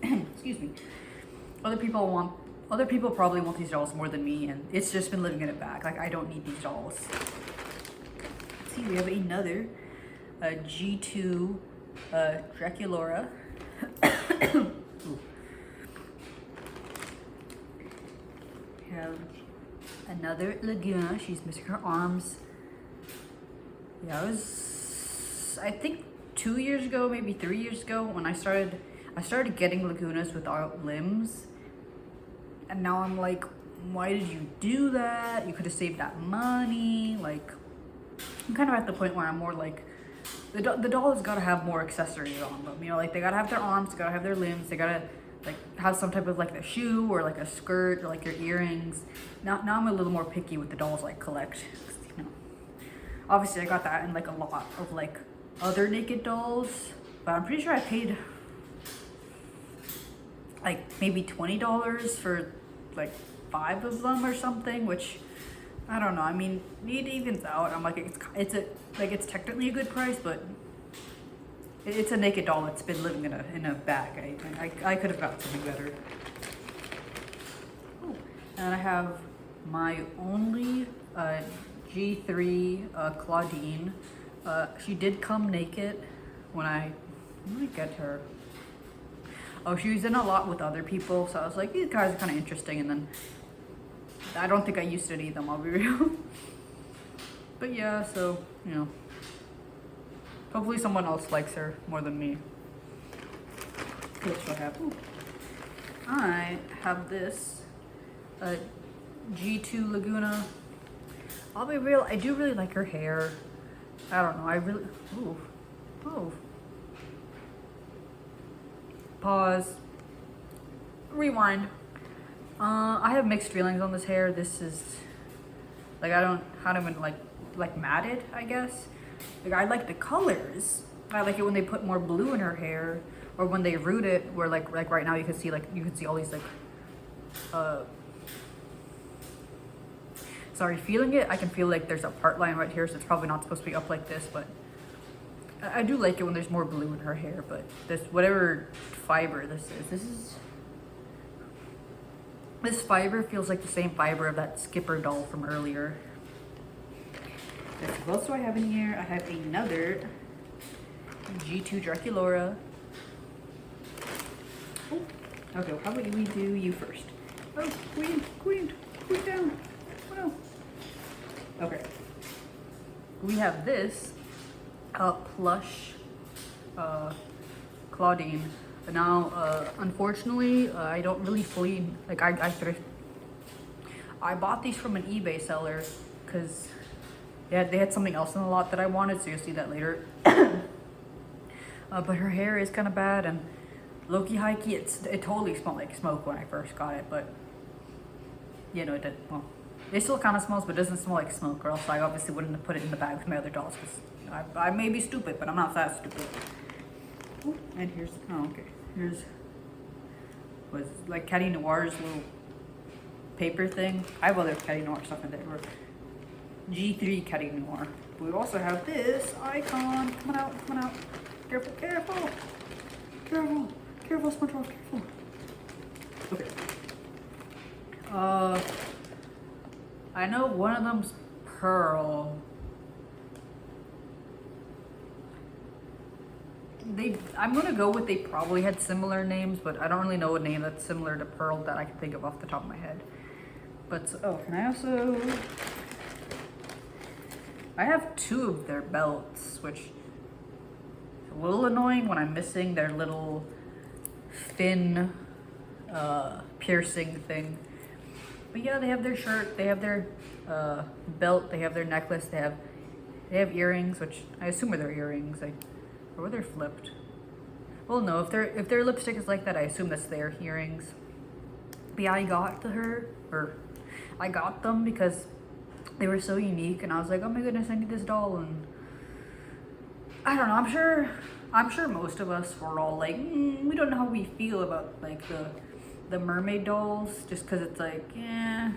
Speaker 1: Excuse me. Other people probably want these dolls more than me, and it's just been living in it back. Like, I don't need these dolls. Let's see, we have another G2 Draculaura. We have another Laguna. She's missing her arms. Yeah, I think 2 years ago, maybe 3 years ago, when I started getting Lagunas without limbs. And now I'm like, why did you do that? You could have saved that money. Like, I'm kind of at the point where I'm more like, the doll has got to have more accessories on them. You know, like they got to have their arms, they got to have their limbs, they got to like have some type of like a shoe or like a skirt or like your earrings. Now I'm a little more picky with the dolls I collect. You know, obviously I got that in like a lot of like other naked dolls, but I'm pretty sure I paid like maybe $20 for like 5 of them or something, which I don't know. I mean, it evens out. I'm like, it's technically a good price, but it's a naked doll that's been living in a bag. I could have got something better. Oh, and I have my only G3 Claudine. She did come naked when let me get her. Oh, she was in a lot with other people, so I was like, these guys are kind of interesting, and then I don't think I used to need them, I'll be real. But yeah, so, you know, hopefully someone else likes her more than me. That's what happened. I have this G2 Laguna. I'll be real, I do really like her hair. I don't know, oh. Pause. Rewind. I have mixed feelings on this hair. This is like, I don't even like matted, I guess. Like, I like the colors. I like it when they put more blue in her hair, or when they root it, where like right now you can see all these like sorry, feeling it, I can feel like there's a part line right here, so it's probably not supposed to be up like this, but I do like it when there's more blue in her hair. But this, whatever fiber this fiber feels like the same fiber of that Skipper doll from earlier. What else do I have in here? I have another G2 Draculaura. Oh, okay, how about we do you first? Oh, queen down. Oh no. Okay. We have this plush Claudine. But now, unfortunately, I don't really fully, like, I bought these from an eBay seller because they had something else in the lot that I wanted, so you'll see that later. But her hair is kind of bad, and low-key, high-key, it totally smelled like smoke when I first got it, but, you know, it still kind of smells, but it doesn't smell like smoke, or else I obviously wouldn't have put it in the bag with my other dolls, because I may be stupid, but I'm not that stupid. Ooh, and here's, oh, okay. Was like Caddy Noir's little paper thing. I have other Caddy Noir stuff in there. G3 Caddy Noir. But we also have this icon. Coming out. Careful, SpongeBob, careful. Okay. I know one of them's Pearl. I'm gonna go with they probably had similar names, but I don't really know a name that's similar to Pearl that I can think of off the top of my head. But, can I also... I have 2 of their belts, which is a little annoying when I'm missing their little fin piercing thing. But yeah, they have their shirt, they have their belt, they have their necklace, they have earrings, which I assume are their earrings. Or they're flipped. Well, no, if their lipstick is like that, I assume that's their earrings. But yeah, I got them because they were so unique, and I was like, oh my goodness, I need this doll. And I don't know, I'm sure most of us were all like, we don't know how we feel about like the mermaid dolls, just because it's like, yeah.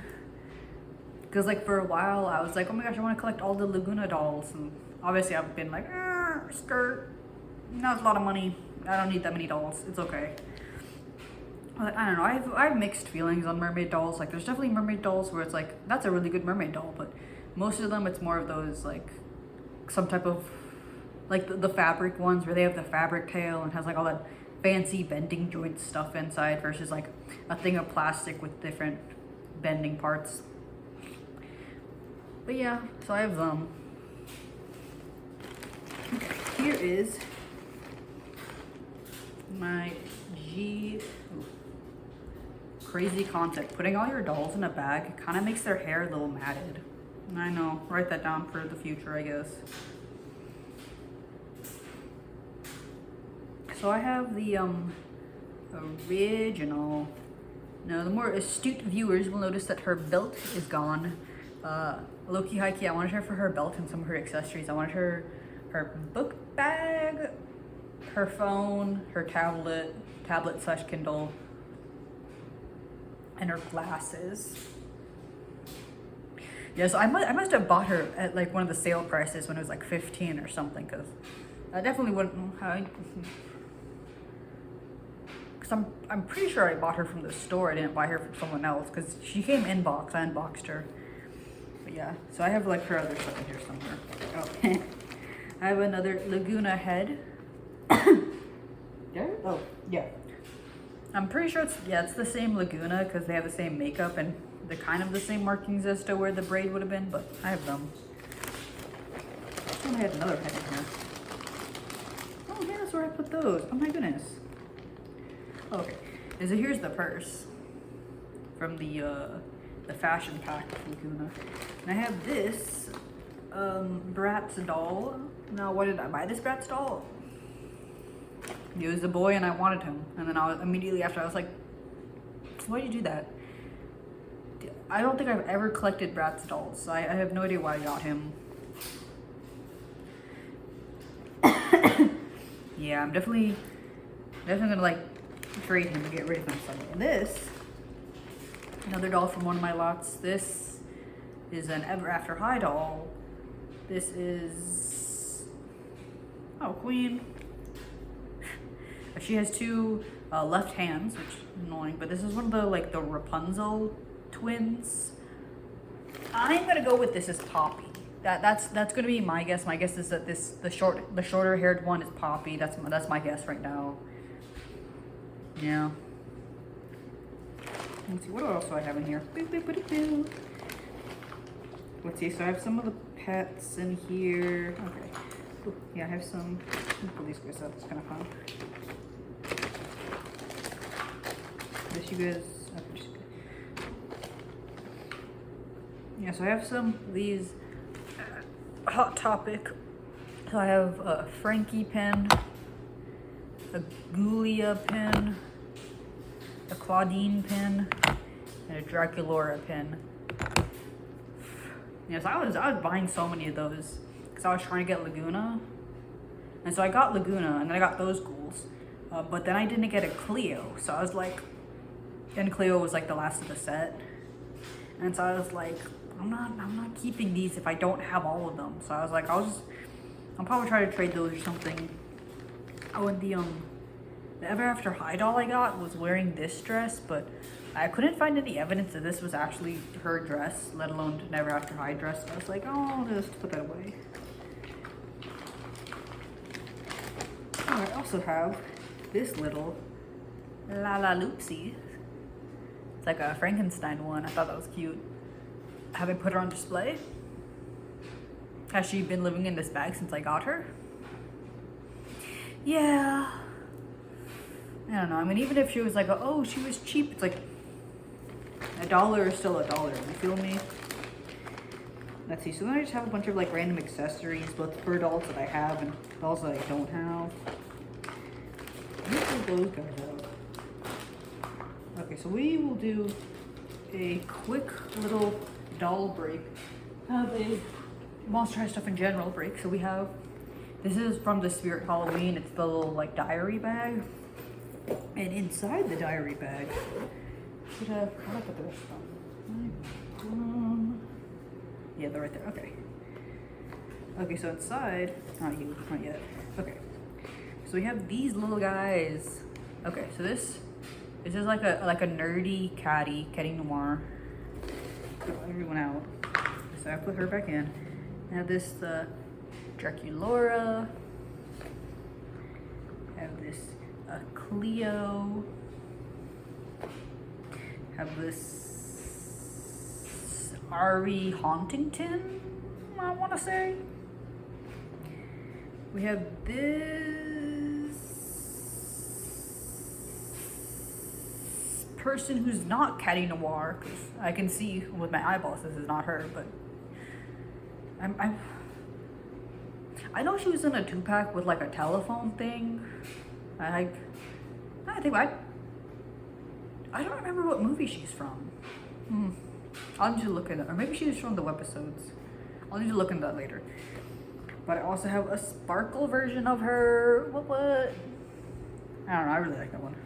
Speaker 1: Because like for a while I was like, oh my gosh, I want to collect all the Laguna dolls, and obviously I've been like, skirt. That's a lot of money. I don't need that many dolls. It's okay. But I don't know. I have mixed feelings on mermaid dolls. Like, there's definitely mermaid dolls where it's like, that's a really good mermaid doll. But most of them, it's more of those, like, some type of like the fabric ones where they have the fabric tail and has like all that fancy bending joint stuff inside versus like a thing of plastic with different bending parts. But yeah, so I have them. Here is my crazy concept. Putting all your dolls in a bag kind of makes their hair a little matted. I know, write that down for the future, I guess. So I have the original. Now the more astute viewers will notice that her belt is gone. Low-key, high-key, I wanted her for her belt and some of her accessories. I wanted her book bag, her phone, her tablet / Kindle, and her glasses. Yeah, so I must have bought her at like one of the sale prices when it was like 15 or something, because I definitely wouldn't. Because I'm pretty sure I bought her from the store. I didn't buy her from someone else because she came in box. I unboxed her. But yeah, so I have like her other stuff in here somewhere. Oh, I have another Laguna head. There? Oh, yeah. I'm pretty sure it's the same Laguna because they have the same makeup and they're kind of the same markings as to where the braid would have been, but I have them. Oh, I had another head in here. Oh yeah, that's where I put those. Oh my goodness. Okay, and so here's the purse from the fashion pack of Laguna. And I have this Bratz doll. Now, why did I buy this Bratz doll? He was a boy and I wanted him. And then immediately after I was like, why'd you do that? I don't think I've ever collected Bratz dolls. So I have no idea why I got him. Yeah, I'm definitely gonna like trade him to get rid of him someday. And this, another doll from one of my lots. This is an Ever After High doll. This is, oh, Queen. She has two left hands, which is annoying, but this is one of the Rapunzel twins. I'm gonna go with this as Poppy. That's gonna be my guess. My guess is that the shorter haired one is Poppy. That's my guess right now. Yeah. Let's see, what else do I have in here? Let's see, so I have some of the pets in here. Okay. Ooh, yeah, I have some. Pull these guys up, it's kind of fun. This you guys. Yeah, so I have some of these Hot Topic. So I have a Frankie pin, a Julia pin, a Claudine pin, and a Draculaura pin. Yeah, so I was buying so many of those because I was trying to get Laguna, and so I got Laguna, and then I got those ghouls, but then I didn't get a Cleo, so I was like, and Cleo was like the last of the set, and so I was like, I'm not keeping these if I don't have all of them. So I was like, I'll probably try to trade those or something. Oh, and the Ever After High doll I got was wearing this dress, but I couldn't find any evidence that this was actually her dress, let alone an Ever After High dress. So I was like, oh, I'll just put that away. Oh, I also have this little La Loopsie. It's like a Frankenstein one. I thought that was cute. Have I put her on display? Has she been living in this bag since I got her? Yeah. I don't know. I mean, even if she was like, oh, she was cheap, it's like $1 is still $1. You feel me? Let's see. So then I just have a bunch of like random accessories, both for dolls that I have and dolls that I don't have. Let's pull those guys out. Okay, so we will do a quick little doll break. Have a Monster High Stuff in General break. So we have, this is from the Spirit Halloween. It's the little like diary bag. And inside the diary bag, should have, how do I put the rest of them? Yeah, they're right there. Okay. Okay, so inside, not yet. Okay. So we have these little guys. Okay, so this is like a nerdy caddy noir. Put everyone out. So I put her back in. I have this Draculaura. have this Cleo. Have this Ari Hauntington, I want to say. We have this person who's not Caddy Noir, because I can see with my eyeballs this is not her, but I know she was in a 2-pack with like a telephone thing. I don't remember what movie she's from. I'll need to look at it. Or maybe she was from the webisodes. I'll need to look into that later. But I also have a sparkle version of her. What? I don't know. I really like that one.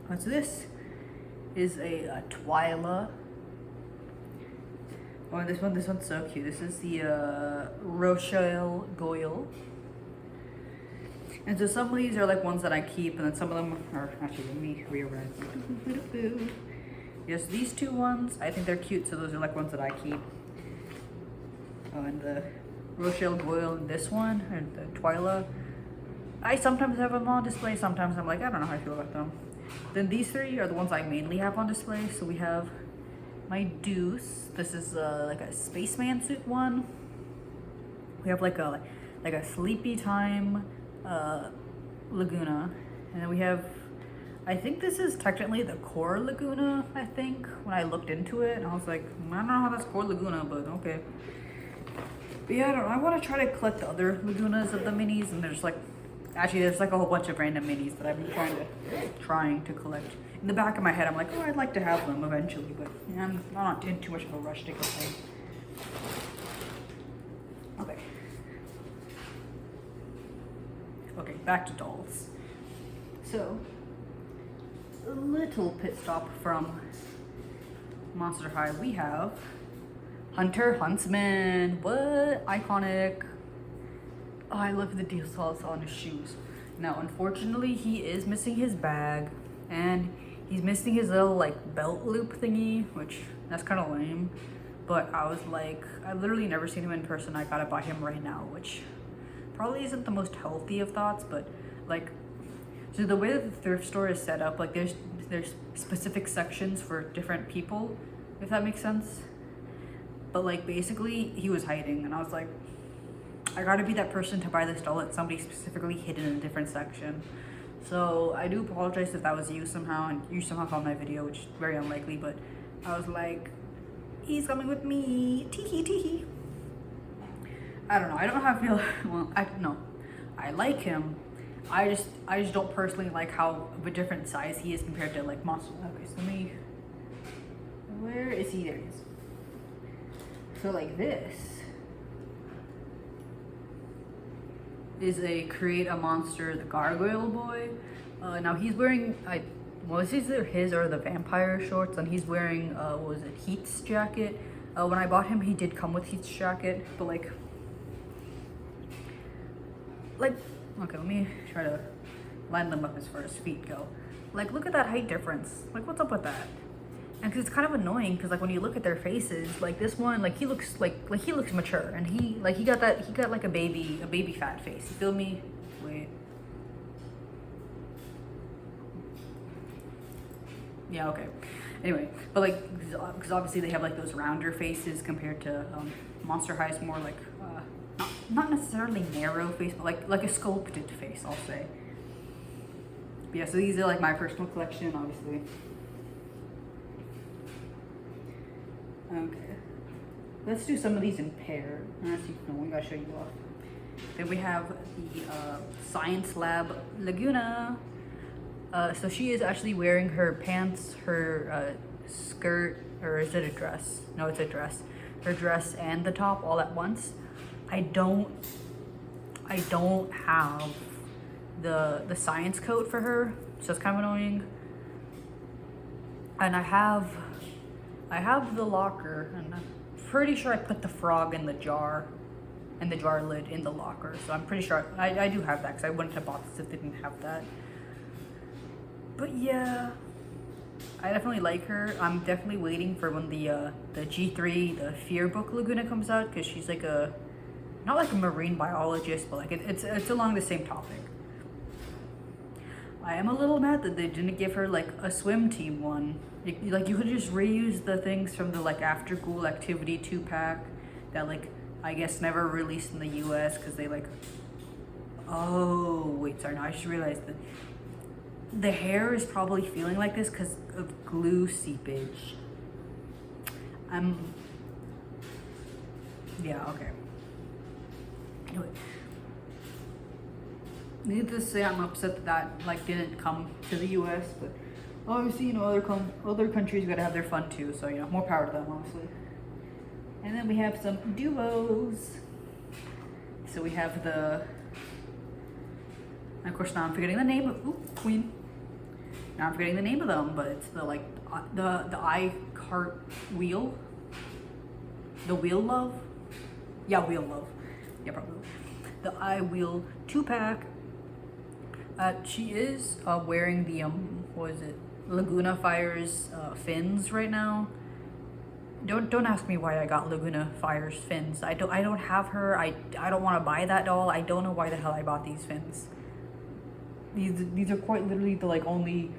Speaker 1: What's this? Is a Twyla. Oh, and this one's so cute. This is the Rochelle Goyle. And so some of these are like ones that I keep, and then some of them are actually, let me rearrange. Yes, these 2 ones, I think they're cute, so those are like ones that I keep. Oh, and the Rochelle Goyle and this one, and the Twyla. I sometimes have them on display, sometimes I'm like, I don't know how I feel about them. Then these 3 are the ones I mainly have on display. So we have my Deuce. This is like a spaceman suit one. We have like a Sleepy Time Laguna, and then we have, I think this is technically the core Laguna, I think, when I looked into it, and I was like, I don't know how that's core Laguna, but okay. But yeah, I don't know, I want to try to collect the other Lagunas of the minis, and there's like a whole bunch of random minis that I've been trying to collect. In the back of my head, I'm like, oh, I'd like to have them eventually, but yeah, I'm not in too much of a rush to get them. Okay, back to dolls. So, a little pit stop from Monster High. We have Hunter Huntsman. What? Iconic. Oh, I love the details on his shoes. Now, unfortunately, he is missing his bag, and he's missing his little like belt loop thingy, which that's kind of lame. But I was like, I've literally never seen him in person. I gotta buy him right now, which probably isn't the most healthy of thoughts, but like, so the way that the thrift store is set up, like there's specific sections for different people, if that makes sense. But like basically he was hiding, and I was like, I gotta be that person to buy this doll that somebody specifically hidden in a different section. So I do apologize if that was you somehow, and you somehow found my video, which is very unlikely, but I was like, he's coming with me, teehee teehee. I don't know. I don't know how I feel. Well, I like him. I just don't personally like how of a different size he is compared to like Monster. Okay, so where is he? There he is. So like this is a Create a Monster, the Gargoyle Boy. Now he's wearing, this is either his or the vampire shorts, and he's wearing, what was it, Heath's jacket. When I bought him, he did come with Heath's jacket, but like, okay, let me try to line them up as far as feet go. Like, look at that height difference. Like, what's up with that? And cause it's kind of annoying, cause like when you look at their faces, like this one, like he looks like he looks mature, and he got like a baby fat face. You feel me? Wait. Yeah, okay. Anyway, but like, cause obviously they have like those rounder faces compared to Monster High's more like not necessarily narrow face, but like a sculpted face, I'll say. But yeah, so these are like my personal collection, obviously. Okay, let's do some of these in pair. We gotta show you off. Then we have the Science Lab Laguna. So she is actually wearing her pants, her skirt, or is it a dress? No, it's a dress. Her dress and the top all at once. I don't have the science coat for her, so it's kind of annoying. And I have the locker, and I'm pretty sure I put the frog in the jar, and the jar lid in the locker. So I'm pretty sure I do have that, because I wouldn't have bought this if they didn't have that. But yeah, I definitely like her. I'm definitely waiting for when the G3, the Fear Book Laguna comes out, because she's like not like a marine biologist, but like it's along the same topic. I am a little mad that they didn't give her like a swim team one. Like you could just reuse the things from the like after school activity 2-pack that like I guess never released in the US because they like, oh wait, sorry, no, I just realized that the hair is probably feeling like this because of glue seepage. Yeah, okay. Anyway, needless to say, I'm upset that that like didn't come to the US, but obviously, you know, other countries gotta have their fun too, so you know, more power to them, honestly. And then we have some duos. So we have the, of course now I'm forgetting the name of, Queen. Now I'm forgetting the name of them, but it's the like, the I cart wheel. The wheel love? Yeah, wheel love. Yeah, probably. The I wheel 2-pack. She is wearing the, what is it? Laguna Fire's fins right now. Don't ask me why I got Laguna Fire's fins. I don't have her. I don't want to buy that doll. I don't know why the hell I bought these fins. These are quite literally the like only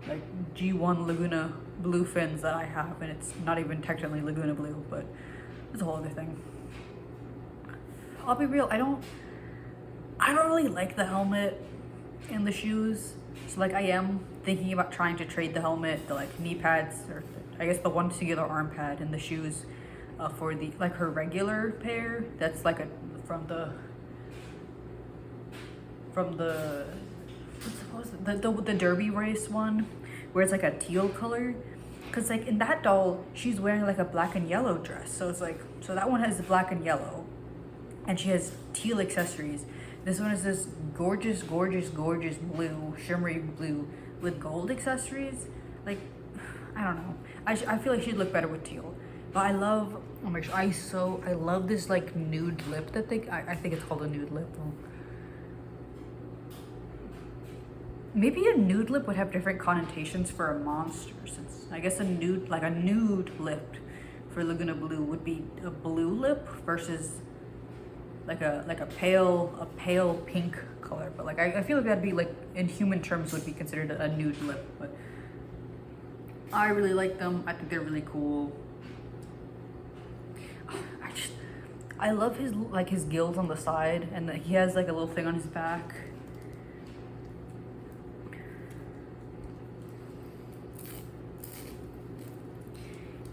Speaker 1: like G1 Laguna blue fins that I have, and it's not even technically Laguna blue, but it's a whole other thing. I'll be real, I don't really like the helmet and the shoes. So like I am thinking about trying to trade the helmet, the like knee pads, or I guess the one singular arm pad, and the shoes for the like her regular pair. That's like from the what's supposed the derby race one, where it's like a teal color. Cause like in that doll, she's wearing like a black and yellow dress. So it's like, so that one has the black and yellow, and she has teal accessories. This one is this gorgeous, gorgeous, gorgeous blue, shimmery blue with gold accessories. Like, I don't know. I feel like she'd look better with teal. But I love, oh my gosh, I love this like nude lip that I think it's called a nude lip. Maybe a nude lip would have different connotations for a monster, since I guess a nude lip for Laguna Blue would be a blue lip versus like a pale pink color. But like I feel like that'd be like in human terms would be considered a nude lip. But I really like them. I think they're really cool. I love his gills on the side, and that he has like a little thing on his back.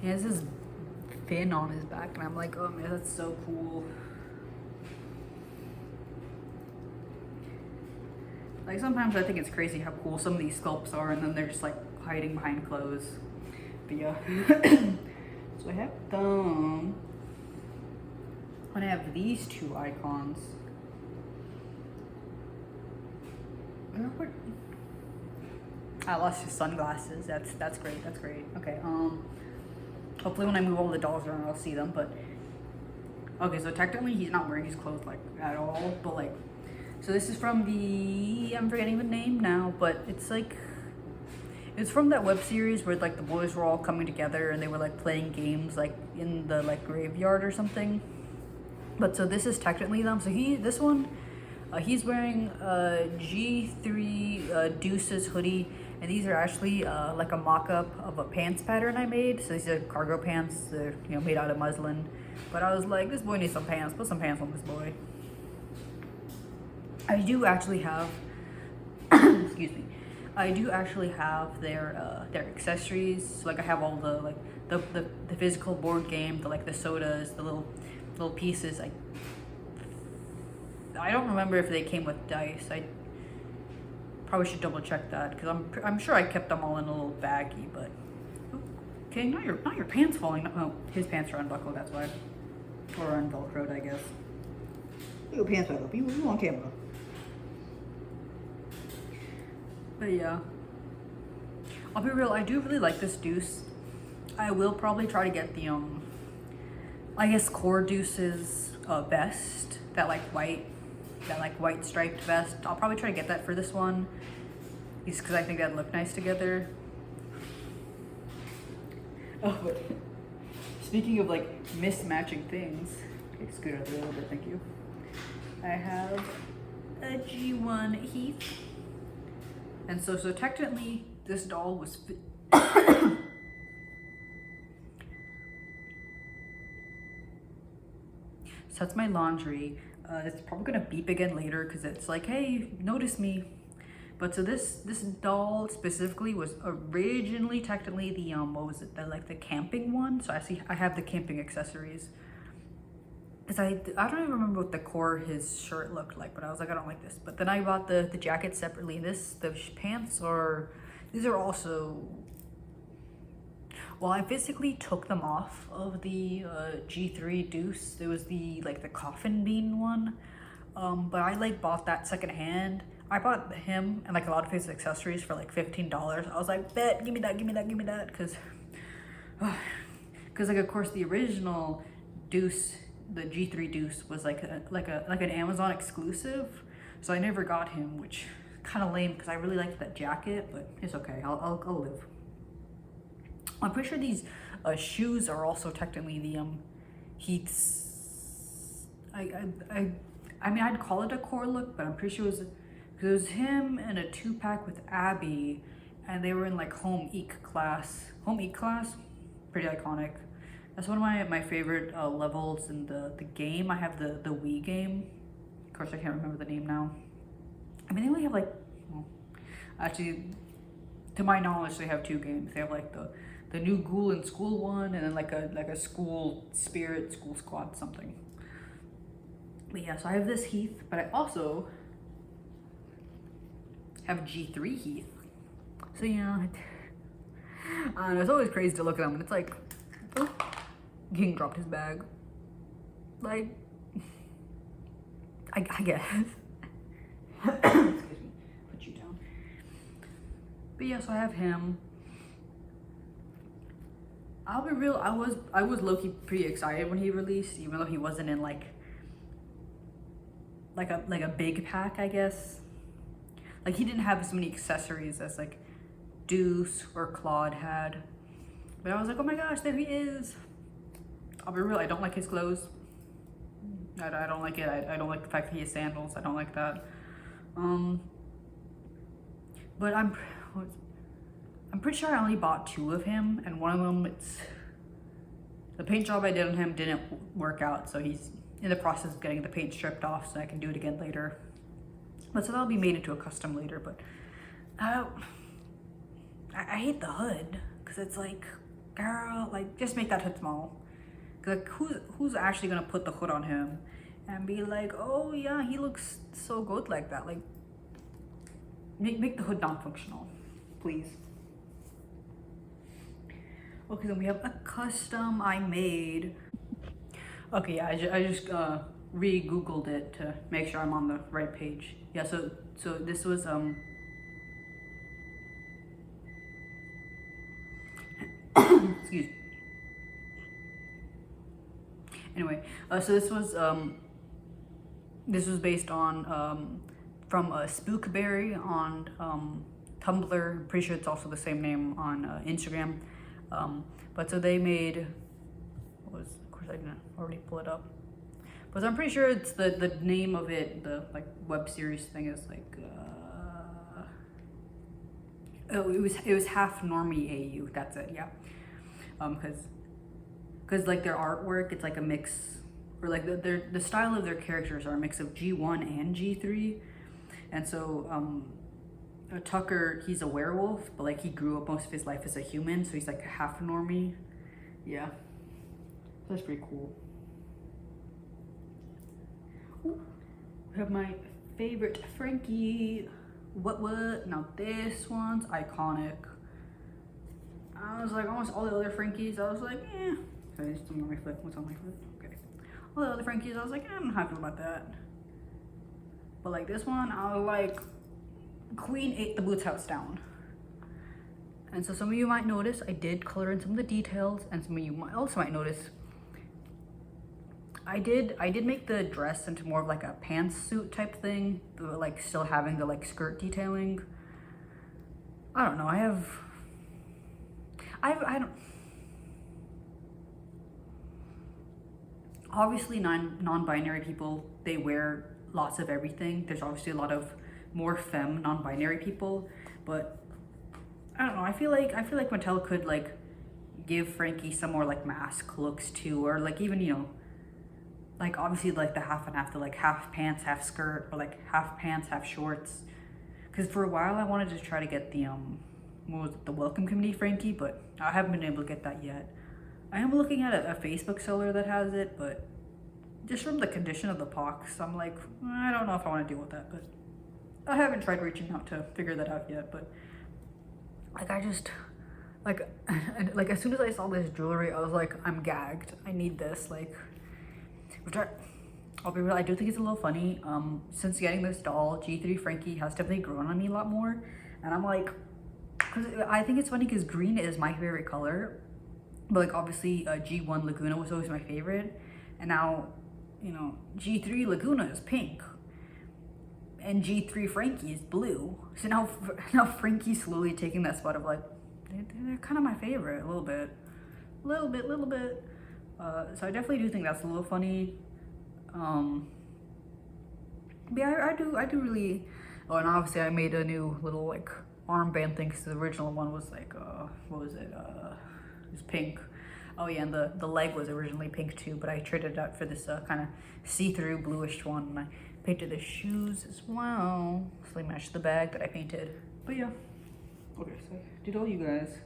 Speaker 1: He has this fin on his back, and I'm like, oh man, that's so cool. Like sometimes I think it's crazy how cool some of these sculpts are, and then they're just like hiding behind clothes. But yeah. So I have them. And I have these two icons. I lost his sunglasses. That's great. That's great. Okay. Hopefully when I move all the dolls around, I'll see them. But okay, so technically he's not wearing his clothes like at all. But like, so this is from the, I'm forgetting the name now, but it's like, it's from that web series where like the boys were all coming together and they were like playing games like in the like graveyard or something. But so this is technically them. So this one, he's wearing a G3 Deuces hoodie, and these are actually like a mock-up of a pants pattern I made. So these are cargo pants. They're made out of muslin. But I was like, this boy needs some pants. Put some pants on this boy. I do actually have, excuse me. I do actually have their accessories. So like I have all the like the physical board game, the sodas, the little pieces. I don't remember if they came with dice. I probably should double check that because I'm sure I kept them all in a little baggie. But okay, not your pants falling. Oh, his pants are unbuckled. That's why, or unvelcroed, I guess. Your pants back up. You on camera. But yeah, I'll be real. I do really like this Deuce. I will probably try to get the I guess core Deuce's vest, that white striped vest. I'll probably try to get that for this one, just because I think that'd look nice together. Oh, but speaking of like mismatching things, okay, scoot out a little bit, thank you. I have a G1 Heath, And so technically this doll was so that's my laundry. It's probably gonna beep again later because it's like, hey, notice me. But so this doll specifically was originally technically the what was it, the camping one. So I have the camping accessories. Cause I don't even remember what the core of his shirt looked like, but I was like, I don't like this. But then I bought the jacket separately. The pants these are also, well, I physically took them off of the G3 Deuce. It was the coffin bean one, but I bought that secondhand. I bought him and a lot of his accessories for $15. I was like, bet, give me that, because of course the original Deuce, the G3 Deuce, was like an Amazon exclusive, so I never got him, which kind of lame because I really liked that jacket, but it's okay. I'll live. I'm pretty sure these shoes are also technically the Heath's. I mean, I'd call it a core look, but I'm pretty sure it was him and a 2-pack with Abby, and they were in home ec class. Pretty iconic. That's one of my favorite levels in the game. I have the Wii game. Of course, I can't remember the name now. I mean, they only have well, actually, to my knowledge, they have 2 games. They have the new Ghoul in School one, and then a school spirit, school squad something. But yeah, so I have this Heath, but I also have G3 Heath. So yeah, it's always crazy to look at them, and it's like, oh, King dropped his bag. I guess. Excuse me, put you down. But yeah, so I have him. I'll be real, I was low-key pretty excited when he released, even though he wasn't in like a big pack, I guess. He didn't have as many accessories as Deuce or Claude had. But I was like, oh my gosh, there he is. I'll be real, I don't like his clothes. I don't like it. I don't like the fact that he has sandals. I don't like that. But I'm pretty sure I only bought 2 of him, and one of them, the paint job I did on him didn't work out, so he's in the process of getting the paint stripped off so I can do it again later. But so that'll be made into a custom later. But I hate the hood, because it's girl, just make that hood small. Cause who's actually gonna put the hood on him and be like, oh yeah, he looks so good like that? Make the hood non-functional, please. Okay, then we have a custom I made. Okay, yeah, I just re-googled it to make sure I'm on the right page. Yeah, so this was excuse me. Anyway, so this was based on from Spookberry on Tumblr. I'm pretty sure it's also the same name on Instagram. But so they made, of course I didn't already pull it up, but I'm pretty sure it's the name of it, the web series thing is oh, it was Half Normie AU, that's it, yeah. Because their artwork, it's a mix, or the style of their characters are a mix of G1 and G3. And so Tucker, he's a werewolf, but he grew up most of his life as a human, so he's a half normie. Yeah, that's pretty cool. Ooh, we have my favorite Frankie. What? Now this one's iconic. I was almost all the other Frankies, I was like, eh. Okay, something on my foot. What's on my foot? Okay. All the other Frankies, I was like, I'm not happy about that. But this one, I was Queen ate the boots house down. And so some of you might notice I did color in some of the details, and some of you might notice I did make the dress into more of a pantsuit type thing, but still having the skirt detailing. I don't know. I don't. Obviously, non-binary people, they wear lots of everything. There's obviously a lot of more femme non-binary people, but I don't know. I feel like Mattel could like give Frankie some more like mask looks too, or like even, you know, like obviously like the half and half, the like half pants, half skirt, or like half pants, half shorts. Because for a while I wanted to try to get the what was it, the Welcome Committee Frankie, but I haven't been able to get that yet. I am looking at a Facebook seller that has it, but just from the condition of the pox, I'm like, I don't know if I want to deal with that, but I haven't tried reaching out to figure that out yet. But like I just like as soon as I saw this jewelry, I was like, I'm gagged. I need this. Like, which I'll be real, I do think it's a little funny. Since getting this doll, G3 Frankie has definitely grown on me a lot more, and I'm like, cause I think it's funny because green is my favorite color, but like obviously G1 Laguna was always my favorite, and now, you know, G3 Laguna is pink, and G3 Frankie is blue. So now Frankie's slowly taking that spot of like, they're kind of my favorite a little bit. So I definitely do think that's a little funny. But yeah, I do really. Oh, and obviously I made a new little like armband thing because the original one was like, what was it? It was pink. Oh yeah, and the leg was originally pink too, but I traded it out for this kind of see-through bluish one, and I painted the shoes as well, so they matched the bag that I painted. But yeah, okay, so I did all you guys.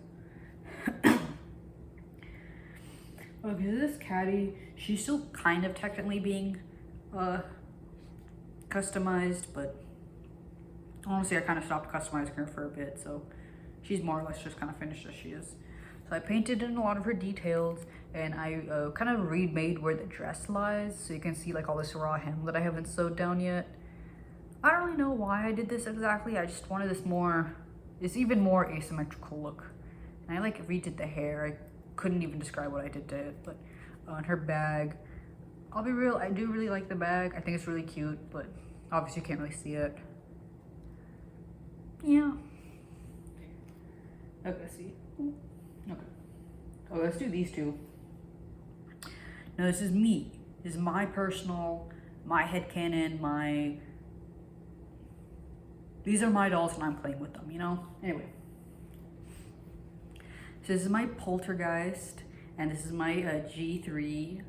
Speaker 1: Okay, this caddy, she's still kind of technically being customized, but honestly I kind of stopped customizing her for a bit, so she's more or less just kind of finished as she is. So I painted in a lot of her details, and I kind of remade where the dress lies, so you can see like all this raw hem that I haven't sewed down yet. I don't really know why I did this exactly. I just wanted this even more asymmetrical look. And I like redid the hair. I couldn't even describe what I did to it, but on her bag, I'll be real, I do really like the bag. I think it's really cute, but obviously you can't really see it. Yeah. Okay, let's see. Okay. Oh, let's do these two. Now this is me. This is my personal, my headcanon, these are my dolls and I'm playing with them, you know? Anyway. So this is my Poltergeist, and this is my G3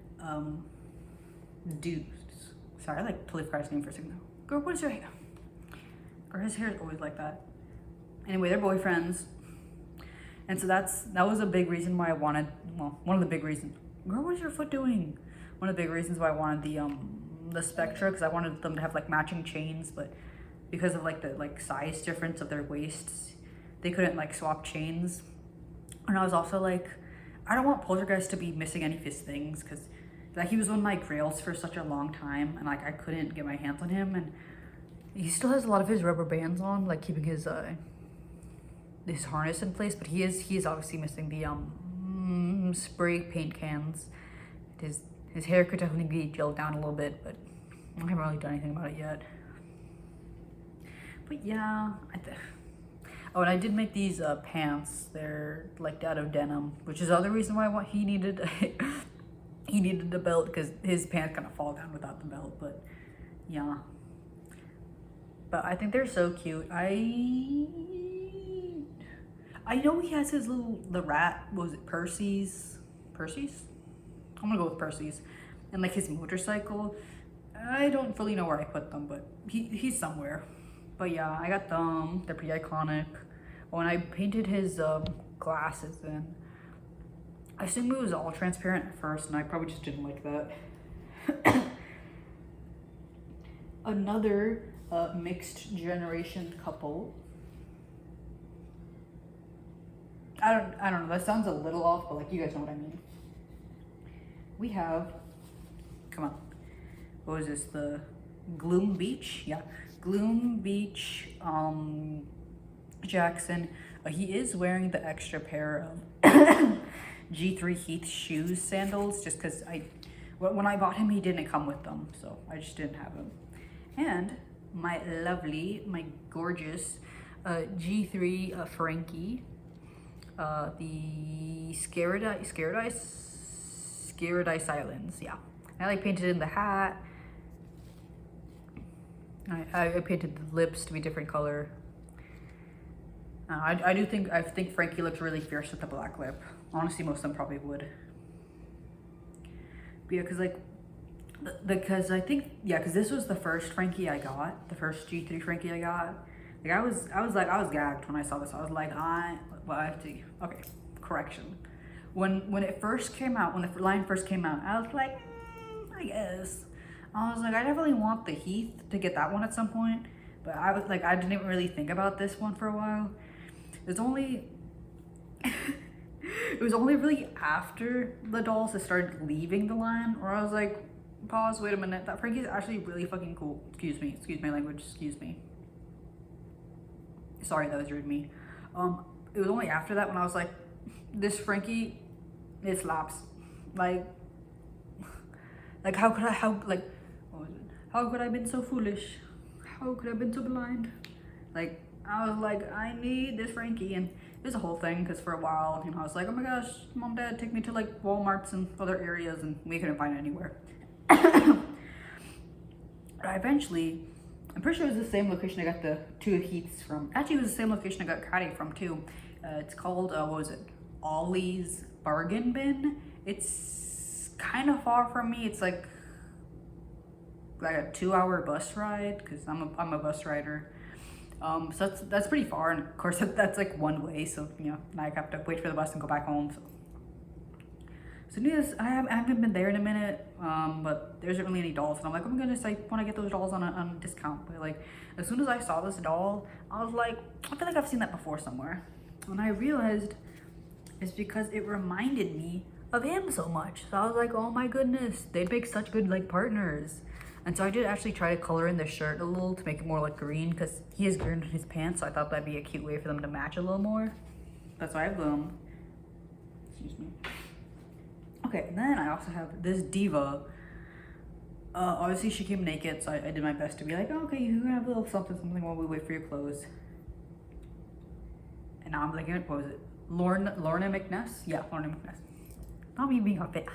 Speaker 1: Deuce. Sorry, I like totally forgot his name for a second though. Girl, what is your hair? Girl, his hair is always like that. Anyway, they're boyfriends. And so that was a big reason why I wanted, well, one of the big reasons. Girl, what is your foot doing? One of the big reasons why I wanted the Spectra, because I wanted them to have like matching chains, but because of like the size difference of their waists, they couldn't like swap chains. And I was also like, I don't want Poltergeist to be missing any of his things, because like he was one of my grails for such a long time, and like I couldn't get my hands on him, and he still has a lot of his rubber bands on, like keeping his harness in place, but he is obviously missing the spray paint cans. His hair could definitely be gelled down a little bit, but I haven't really done anything about it yet. But yeah, oh, and I did make these pants. They're like out of denim, which is the other reason why he needed he needed the belt, because his pants kind of fall down without the belt. But yeah, but I think they're so cute. I know he has his the rat. What was it, Percy's? I'm gonna go with Percy's, and like his motorcycle. I don't really know where I put them, but he's somewhere. But yeah, I got them. They're pretty iconic. Oh, and I painted his glasses in. I assumed it was all transparent at first, and I probably just didn't like that. Another mixed generation couple. I don't know. That sounds a little off, but like you guys know what I mean. We have, come on. What was this? The Gloom Beach? Yeah. Gloom Beach Jackson. He is wearing the extra pair of G3 Heath shoes sandals, just because when I bought him, he didn't come with them, so I just didn't have him. And my gorgeous G3 Frankie, the Scared Eye Islands. Yeah, I like painted in the hat. I painted the lips to be different color. And I painted the lips to be different color. And I painted the eyes to be different color. And I painted the nose to be different color. And I painted the mouth to be different color. And I painted the eyes to be different color. And I painted the nose to be different color. And I painted the lips to be different color. And I painted the lips to be different color. I think Frankie looks really fierce with the black lip. Honestly, most of them probably would. But yeah, because I think, yeah, because this was the first Frankie I got, the first G3 Frankie I got. Like I was gagged when I saw this. I was like, well, I have to, okay, correction. When it first came out, when the line first came out, I was like, I guess. I was like, I definitely want the Heath to get that one at some point. But I was like, I didn't even really think about this one for a while. It's only, it was only really after the dolls that started leaving the line where I was like, pause, wait a minute, that Frankie's actually really fucking cool. Excuse my language, excuse me. Sorry, that was rude of me. It was only after that when I was like, this Frankie, it slaps. Like how could I, what was it? How could I have been so foolish? How could I have been so blind? Like, I was like, I need this Frankie, and it was a whole thing, because for a while, you know, I was like, oh my gosh, mom, dad, take me to like Walmarts and other areas, and we couldn't find it anywhere. Eventually, I'm pretty sure it was the same location I got the 2 Heaths from. Actually, it was the same location I got Caddy from too. It's called, what was it? Ollie's Bargain Bin. It's kind of far from me. It's like a 2-hour bus ride, because I'm a bus rider. So that's pretty far, and of course that's like one way. So you know, I have to wait for the bus and go back home. So yes, I haven't been there in a minute, but there isn't really any dolls, and I'm like, oh my goodness, I want to get those dolls on a discount. But like, as soon as I saw this doll, I was like, I feel like I've seen that before somewhere, and I realized it's because it reminded me of him so much. So I was like, oh my goodness, they'd make such good like partners. And so I did actually try to color in the shirt a little to make it more like green, because he has green in his pants, so I thought that'd be a cute way for them to match a little more. That's why I have them. Excuse me. Okay, and then I also have this diva. Obviously she came naked, so I did my best to be like, oh, okay, you can have a little something while we wait for your clothes. And now I'm like, what was it? Lorna McNess? Yeah, Lorna McNess. Not me being a bit,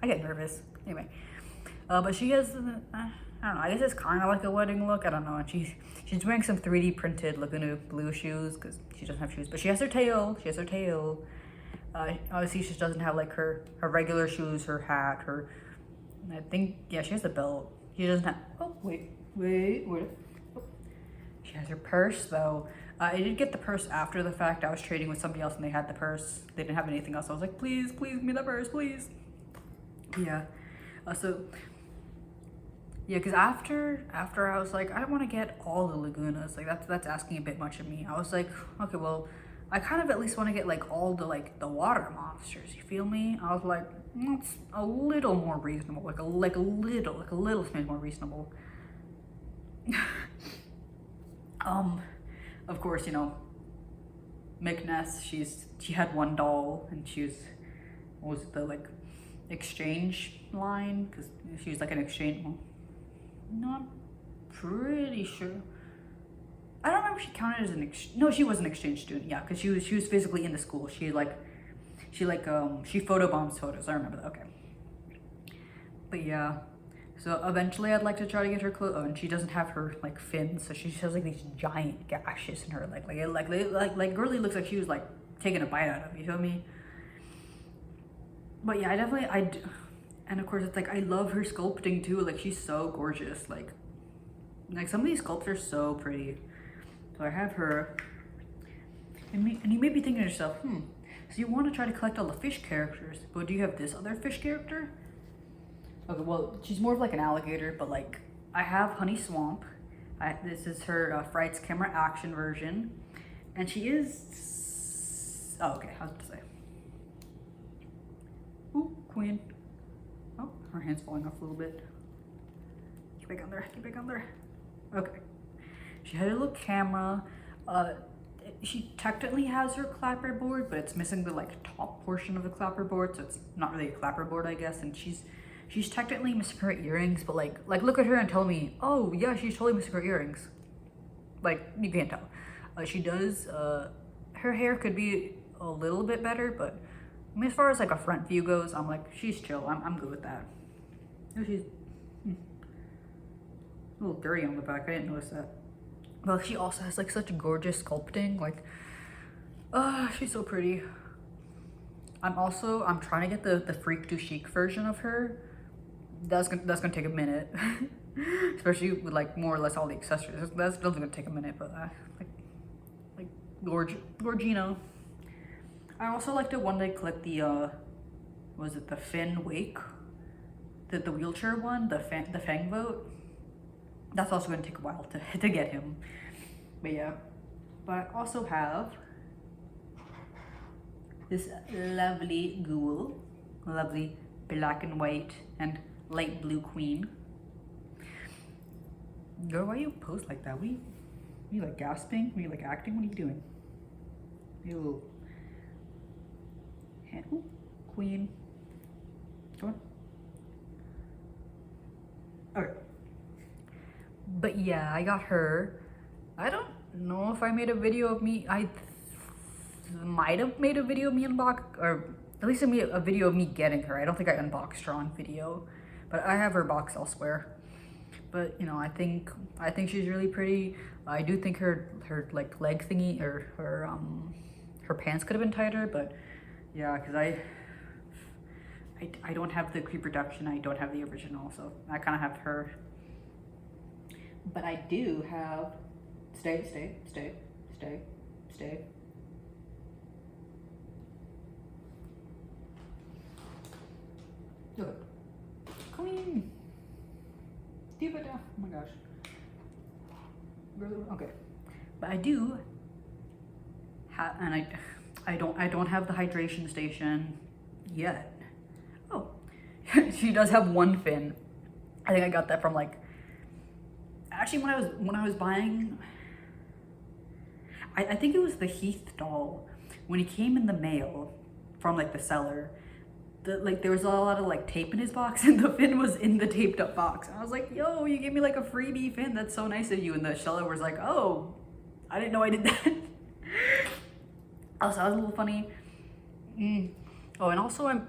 Speaker 1: I get nervous. Anyway. But she has, I don't know, I guess it's kind of like a wedding look. I don't know. And she's wearing some 3D printed Laguna Blue shoes, because she doesn't have shoes. But she has her tail. She has her tail. Obviously, she doesn't have like her regular shoes, her hat, her. I think, yeah, she has a belt. She doesn't have. Oh, wait. Oh. She has her purse though. I did get the purse after the fact. I was trading with somebody else and they had the purse. They didn't have anything else. I was like, please, give me the purse, please. Yeah. Yeah, because after I was like, I don't want to get all the Lagunas. Like that's asking a bit much of me. I was like, okay, well, I kind of at least want to get like all the the water monsters. You feel me? I was like, it's a little more reasonable, like a little smidge more reasonable. Of course, you know, McNess. She had one doll, and she was, what was it, the like exchange line, because she was like an exchange. Well, not pretty sure. I don't remember if she counted as an no, she was an exchange student. Yeah, because she was physically in the school. She photobombs photos. I remember that. Okay. But yeah, so eventually I'd like to try to get her clothes. Oh, and she doesn't have her like fins, so she has like these giant gashes in her like girly looks like she was like taking a bite out of. You feel me? But yeah, and of course it's like I love her sculpting too. Like she's so gorgeous. Like some of these sculpts are so pretty. So I have her. And you may be thinking to yourself, so you want to try to collect all the fish characters, but do you have this other fish character? Okay, well, she's more of like an alligator, but like I have Honey Swamp. This is her Frights Camera Action version. And she is, oh, okay, I was about to say. Ooh, queen. Oh, her hand's falling off a little bit. Get back on there. Okay. She had a little camera. She technically has her clapperboard, but it's missing the like top portion of the clapperboard, so it's not really a clapperboard, I guess. And she's technically missing her earrings, but like look at her and tell me, oh yeah, she's totally missing her earrings. Like you can't tell. She does. Her hair could be a little bit better, but I mean, as far as like a front view goes, I'm like, she's chill. I'm good with that. Oh, she's a little dirty on the back. I didn't notice that. Well, she also has like such gorgeous sculpting. Like She's so pretty. I'm trying to get the Freak du Chic version of her. That's gonna take a minute. Especially with like more or less all the accessories. That's still gonna take a minute, but like Gorgino. I also like to one day collect the was it the Finn Wake? The wheelchair one, the Fang Vote. That's also gonna take a while to get him. But yeah. But I also have this lovely ghoul, lovely black and white and light blue queen. Girl, why you pose like that? You like gasping? Are you like acting? What are you doing? You hand, ooh, queen. Come on. Okay. But yeah, I got her. I don't know if I made a video of me. I might have made a video of me or at least a video of me getting her. I don't think I unboxed her on video, but I have her box elsewhere. But you know, I think she's really pretty. I do think her like leg thingy or her pants could have been tighter, but yeah, because I don't have the pre-production. I don't have the original, so I kind of have her. But I do have stay. Good. Queen. Diva down. Oh my gosh. Okay. But I do have, and I don't have the hydration station yet. Oh, she does have one fin. I think I got that from like, actually when I was buying, I think it was the Heath doll when he came in the mail from like the seller. Like there was a lot of like tape in his box and the fin was in the taped up box. I was like, yo, you gave me like a freebie fin. That's so nice of you. And the seller was like, oh, I didn't know I did that. Also, that was a little funny. Oh, and also I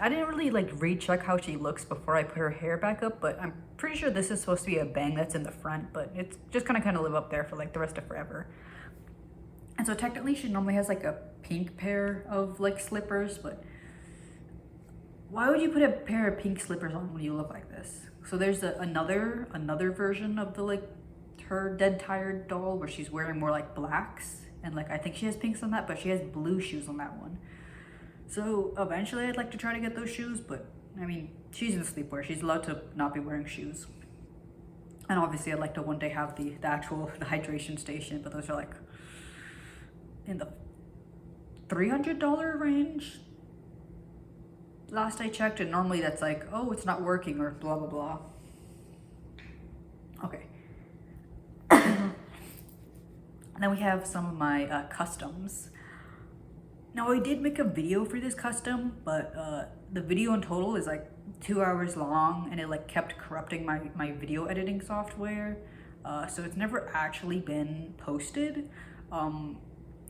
Speaker 1: didn't really like recheck how she looks before I put her hair back up, but I'm pretty sure this is supposed to be a bang that's in the front, but it's just gonna kind of live up there for like the rest of forever. And so technically she normally has like a pink pair of like slippers, but why would you put a pair of pink slippers on when you look like this? So there's another version of the like her dead tired doll where she's wearing more like blacks, and like I think she has pinks on that, but she has blue shoes on that one. So eventually I'd like to try to get those shoes, but I mean, she's in sleepwear. She's allowed to not be wearing shoes. And obviously I'd like to one day have the hydration station, but those are like in the $300 range last I checked, and normally that's like, oh, it's not working or blah blah blah. Okay. And then we have some of my customs. Now I did make a video for this custom, but the video in total is like 2 hours long, and it like kept corrupting my video editing software, so it's never actually been posted,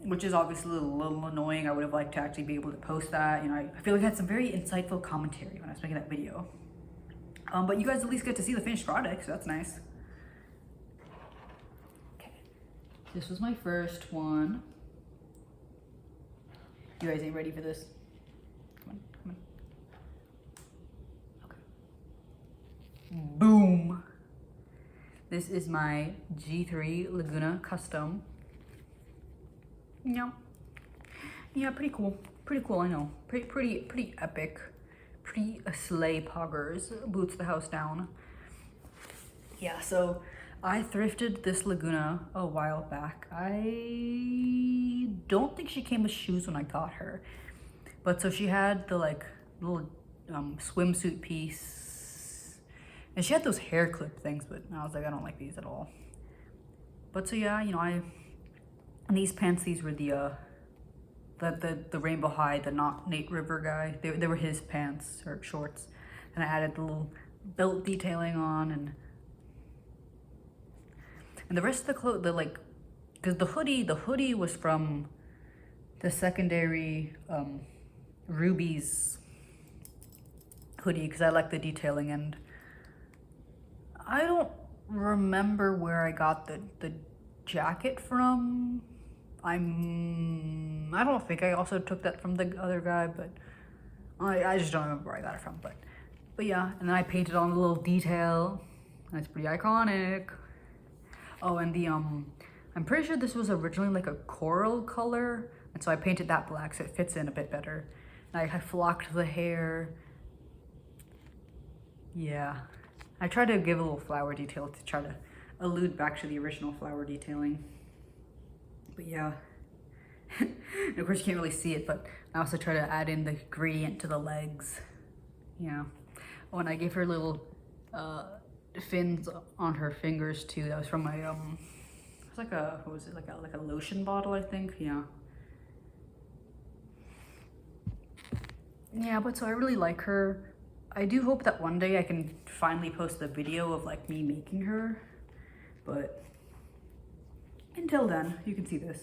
Speaker 1: which is obviously a little annoying. I would have liked to actually be able to post that. You know, I feel like I had some very insightful commentary when I was making that video, but you guys at least get to see the finished product, so that's nice. Okay, this was my first one. You guys ain't ready for this. Come on. Okay. Boom. This is my G3 Laguna custom. Yeah, pretty cool. Pretty cool, I know. Pretty epic. Pretty slay poggers. Boots the house down. Yeah, so I thrifted this Laguna a while back. I don't think she came with shoes when I got her. But so she had the like little swimsuit piece. And she had those hair clip things, but I was like, I don't like these at all. But so yeah, you know, and these pants, these were the Rainbow High, the not Nate River guy. They were his pants or shorts. And I added the little belt detailing on, and the rest of the clothes, because the hoodie was from the secondary Ruby's hoodie, because I like the detailing, and I don't remember where I got the jacket from. I don't think I also took that from the other guy, but I just don't remember where I got it from. But yeah, and then I painted on a little detail. That's pretty iconic. Oh, and the I'm pretty sure this was originally like a coral color, and so I painted that black so it fits in a bit better. And I flocked the hair. Yeah, I tried to give a little flower detail to try to allude back to the original flower detailing. But yeah, and of course you can't really see it, but I also try to add in the gradient to the legs. Yeah. Oh, and I gave her little fins on her fingers too. That was from my it's like a, what was it, like a lotion bottle, I think. Yeah. Yeah, but so I really like her. I do hope that one day I can finally post the video of like me making her, but until then, you can see this.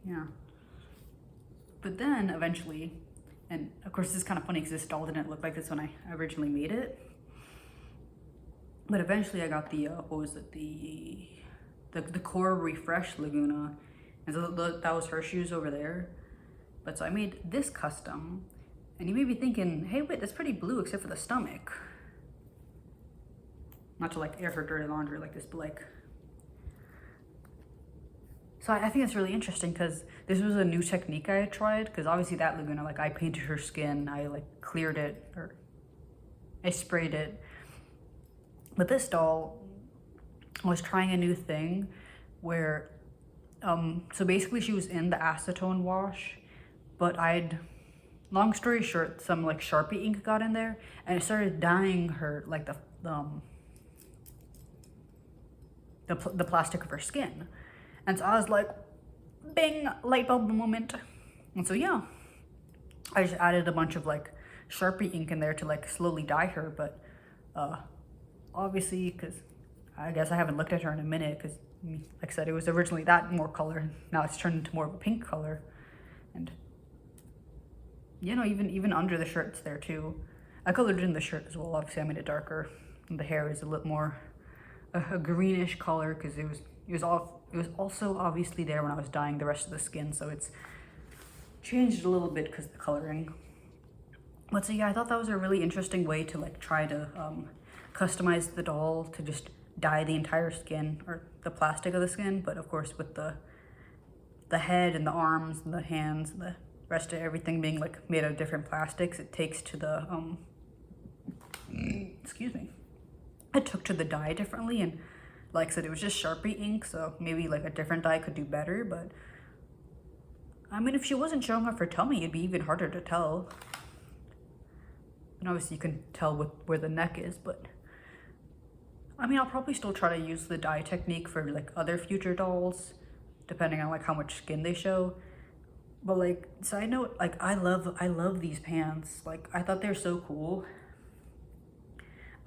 Speaker 1: Yeah. But then eventually, and of course this is kind of funny because this doll didn't look like this when I originally made it. But eventually I got the, what was it, the Core Refresh Laguna. And so that was her shoes over there. But so I made this custom. And you may be thinking, hey, wait, that's pretty blue except for the stomach. Not to like air her dirty laundry like this, but like. So I think it's really interesting because this was a new technique I had tried. Because obviously that Laguna, like I painted her skin, I like cleared it, or I sprayed it. But this doll, I was trying a new thing where, so basically she was in the acetone wash, but long story short, some like Sharpie ink got in there and it started dyeing her, like the plastic of her skin. And so I was like, bing, light bulb moment. And so yeah, I just added a bunch of like Sharpie ink in there to like slowly dye her, but obviously, because I guess I haven't looked at her in a minute, because like I said, it was originally that more color, now it's turned into more of a pink color. And you know, even under the shirt's there too. I colored in the shirt as well. Obviously I made it darker, and the hair is a little more a greenish color because it was also obviously there when I was dyeing the rest of the skin, so it's changed a little bit because of the coloring. But so yeah, I thought that was a really interesting way to like try to customize the doll to just dye the entire skin, or the plastic of the skin, but of course with the head and the arms and the hands and the rest of everything being like made of different plastics, it takes to the excuse me, it took to the dye differently. And like I said, it was just Sharpie ink, so maybe like a different dye could do better. But I mean, if she wasn't showing off her tummy, it'd be even harder to tell. And obviously you can tell where the neck is, but I mean, I'll probably still try to use the dye technique for like other future dolls, depending on like how much skin they show. But like, side note, like I love these pants. Like I thought they're so cool.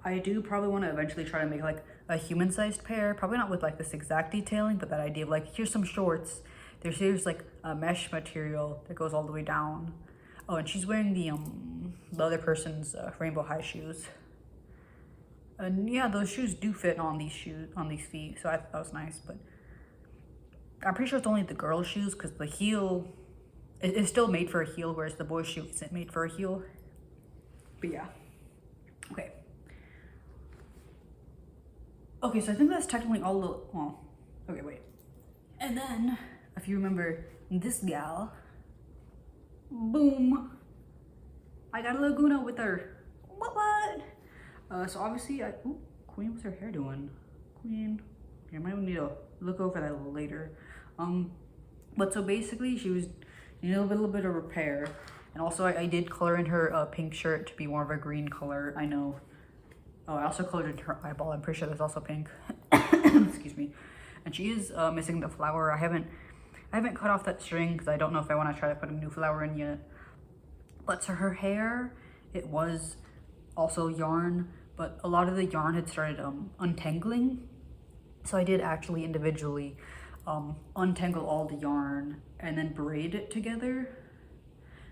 Speaker 1: I do probably want to eventually try to make like a human-sized pair, probably not with like this exact detailing, but that idea of like, here's some shorts. Here's like a mesh material that goes all the way down. Oh, and she's wearing the other person's rainbow high shoes. And yeah, those shoes do fit on these feet, so I thought that was nice. But I'm pretty sure it's only the girl's shoes because the heel is still made for a heel, whereas the boy's shoe isn't made for a heel. But yeah, okay. Okay, so I think that's technically all the, well, okay, wait. And then, if you remember this gal, boom, I got a Laguna with her. What? So obviously, Queen, what's her hair doing? Queen, I might need to look over that a little later. But so basically, she was needing a little bit of repair, and also I did color in her pink shirt to be more of a green color. I know. Oh, I also colored in her eyeball. I'm pretty sure that's also pink. Excuse me. And she is missing the flower. I haven't cut off that string because I don't know if I want to try to put a new flower in yet. But so her hair, it was also yarn, but a lot of the yarn had started untangling. So I did actually individually untangle all the yarn and then braid it together.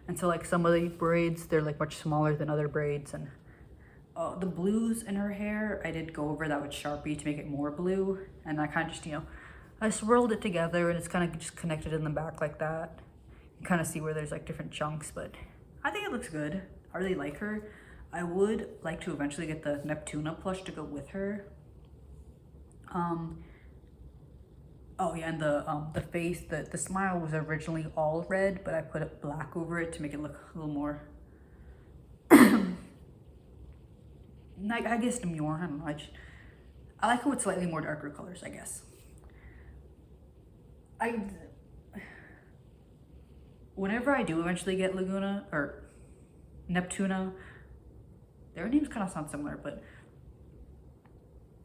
Speaker 1: And so like some of the braids, they're like much smaller than other braids, and the blues in her hair, I did go over that with Sharpie to make it more blue. And I kind of just, I swirled it together and it's kind of just connected in the back like that. You kind of see where there's like different chunks, but I think it looks good. I really like her. I would like to eventually get the Neptuna plush to go with her. Oh yeah, and the face, the smile was originally all red, but I put black over it to make it look a little more, I guess demure. I don't know. I like it with slightly more darker colors, I guess. Whenever I do eventually get Laguna or Neptuna, their names kind of sound similar, but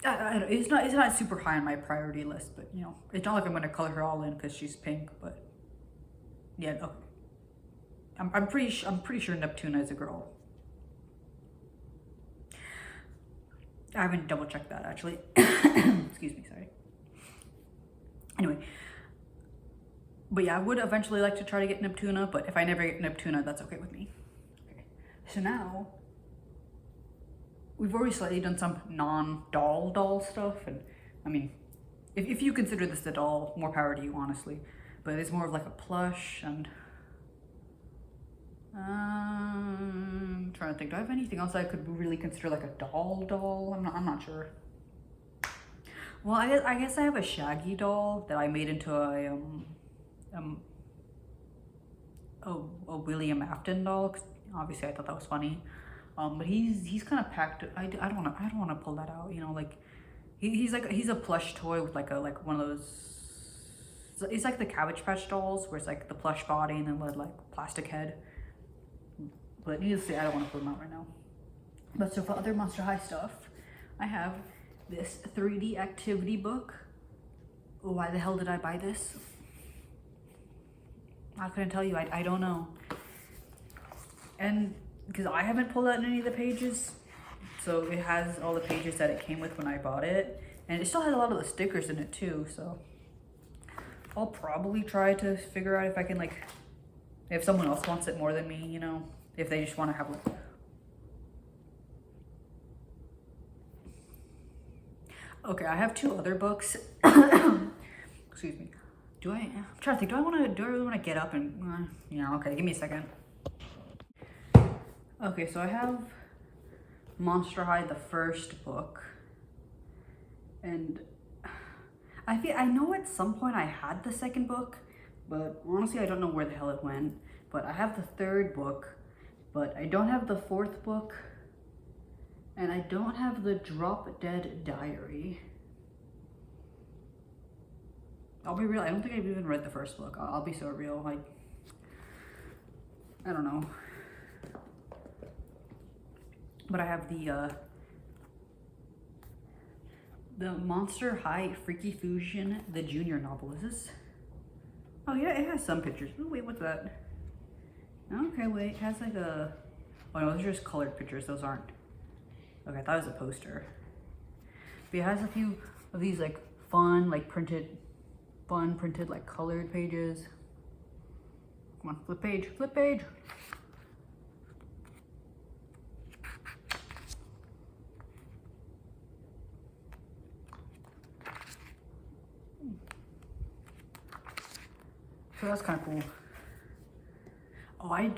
Speaker 1: it's not super high on my priority list. But it's not like I'm gonna color her all in because she's pink. But yeah, okay. I'm pretty sure Neptuna is a girl. I haven't double checked that actually. Excuse me, sorry. Anyway, but yeah, I would eventually like to try to get Neptuna, but if I never get Neptuna, that's okay with me. Okay, so now we've already slightly done some non-doll stuff, and I mean, if you consider this a doll, more power to you, honestly. But it's more of like a plush, and I'm trying to think. Do I have anything else I could really consider like a doll? I'm not sure. Well, I guess I have a Shaggy doll that I made into a William Afton doll. 'Cause obviously, I thought that was funny. But he's kind of packed. I don't want to pull that out. Like he's a plush toy with like one of those. It's like the Cabbage Patch dolls, where it's like the plush body and then like plastic head. But needless to say, I don't want to pull them out right now. But so for other Monster High stuff, I have this 3D activity book. Why the hell did I buy this? I couldn't tell you. I don't know. And because I haven't pulled out any of the pages, so it has all the pages that it came with when I bought it, and it still has a lot of the stickers in it too. So I'll probably try to figure out if I can, like, if someone else wants it more than me, if they just want to have like. Okay, I have 2 other books. Excuse me. I'm trying to think. Do I really want to get up and? Okay. Give me a second. Okay, so I have Monster High, the first book, and I know at some point I had the second book, but honestly I don't know where the hell it went. But I have the 3rd book, but I don't have the 4th book, and I don't have the Drop Dead Diary. I'll be real, I don't think I've even read the first book. I'll be so real, like, I don't know. But I have the Monster High Freaky Fusion, the junior novel. Is this? Oh yeah, it has some pictures. Oh wait, what's that? Okay, wait, it has like a, oh no, those are just colored pictures. Those aren't, okay, I thought it was a poster. But it has a few of these like fun printed like colored pages. Come on, flip page, flip page. So that's kind of cool. Oh,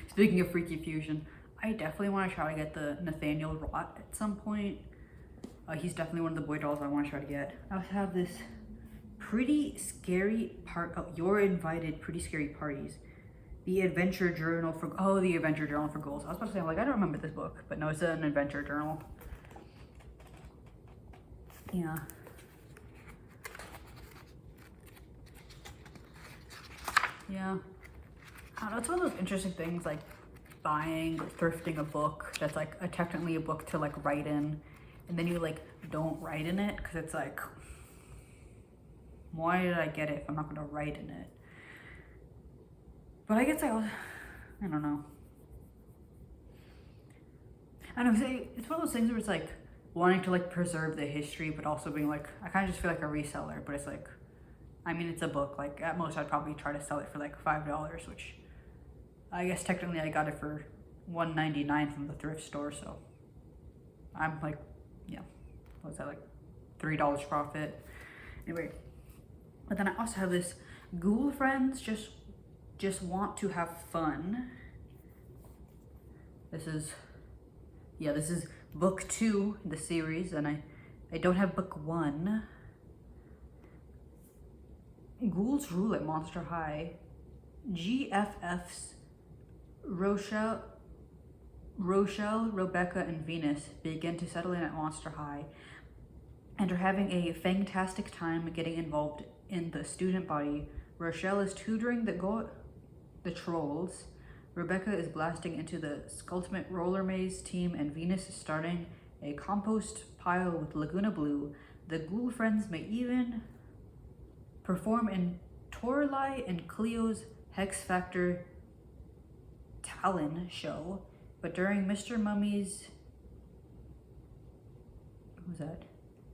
Speaker 1: speaking of Freaky Fusion, I definitely want to try to get the Nathaniel Rott at some point. He's definitely one of the boy dolls I want to try to get. I also have this pretty scary You're Invited Pretty Scary Parties. The Adventure Journal for Girls. I was about to say, I don't remember this book, but no, it's an adventure journal. Yeah. Yeah. I don't know, it's one of those interesting things, like buying or thrifting a book that's like technically a book to like write in, and then you like don't write in it because it's like, why did I get it if I'm not gonna write in it? But I guess I don't know. I don't know, it's one of those things where it's like wanting to like preserve the history, but also being like, I kind of just feel like a reseller, but it's like, I mean, it's a book. Like, at most, I'd probably try to sell it for like $5, which I guess technically I got it for $1.99 from the thrift store, so I'm like, yeah, what's that, like $3 profit? Anyway, but then I also have this Ghoul Friends just want to have fun. This is book 2 in the series, and I don't have book 1. Ghouls rule at Monster High. GFF's Rochelle, Rebecca, and Venus begin to settle in at Monster High and are having a fantastic time getting involved in the student body. Rochelle is tutoring the trolls. Rebecca is blasting into the Skulletment roller maze team, and Venus is starting a compost pile with Laguna Blue. The Ghoul Friends may even perform in Torlai and Cleo's Hex Factor Talon show, but during Mr. Mummy's, what was that?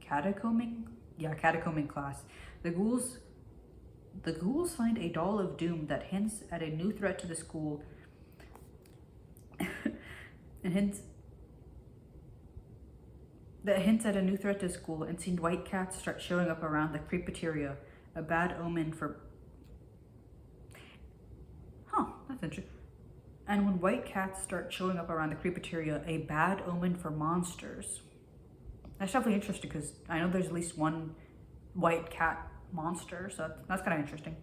Speaker 1: Catacombing class, the ghouls find a doll of doom that hints at a new threat to the school. and seen white cats start showing up around the creepateria, a bad omen for... That's interesting. And when white cats start showing up around the creepateria, a bad omen for monsters. That's definitely interesting because I know there's at least one white cat monster, so that's kind of interesting.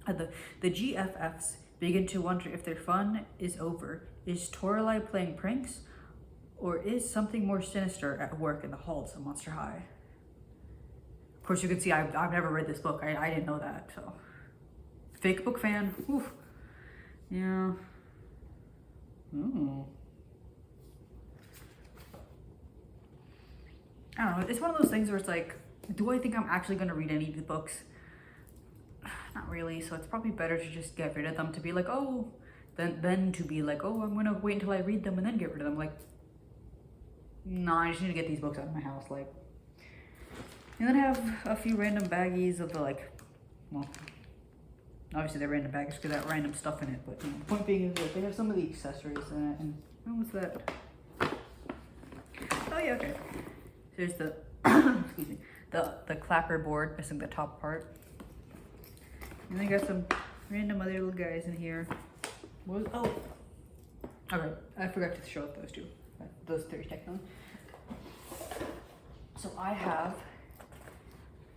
Speaker 1: The GFFs begin to wonder if their fun is over. Is Torlai playing pranks, or is something more sinister at work in the halls of Monster High? Of course, you can see I've never read this book. I didn't know that, so. Fake book fan. Oof. Yeah. Ooh. I don't know. It's one of those things where it's like, do I think I'm actually going to read any of the books? Not really. So it's probably better to just get rid of them, to be like, oh, then to be like, oh, I'm going to wait until I read them and then get rid of them. Like, nah, I just need to get these books out of my house. Like, and then I have a few random baggies of the, like, well, obviously they're random baggies because that random stuff in it, but you know, point being is that they have some of the accessories in it. And what was that? Oh yeah, okay. There's the excuse me, the clapper board missing the top part, and I got some random other little guys in here. What was, oh, okay, I forgot to show up those 3 technically. So I have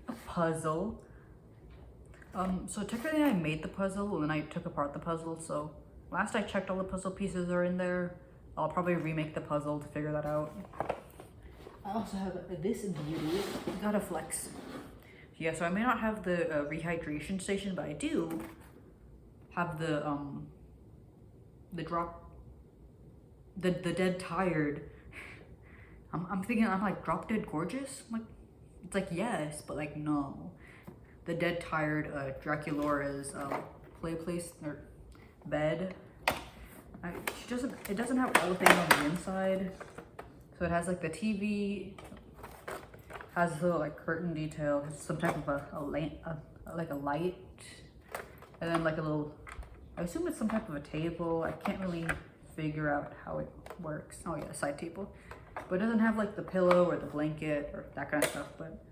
Speaker 1: a puzzle. So technically I made the puzzle and then I took apart the puzzle. So last I checked, all the puzzle pieces are in there. I'll probably remake the puzzle to figure that out. I also have this beauty. Gotta flex. Yeah, so I may not have the rehydration station, but I do have the dead tired. I'm thinking I'm like drop dead gorgeous. I'm like, it's like yes, but like no. The dead tired Draculaura's play place or bed. It doesn't have all the things on the inside. So it has like the TV, has a little like curtain detail, has some type of a light, and then like a little, I assume it's some type of a table. I can't really figure out how it works. Oh yeah, a side table. But it doesn't have like the pillow or the blanket or that kind of stuff, but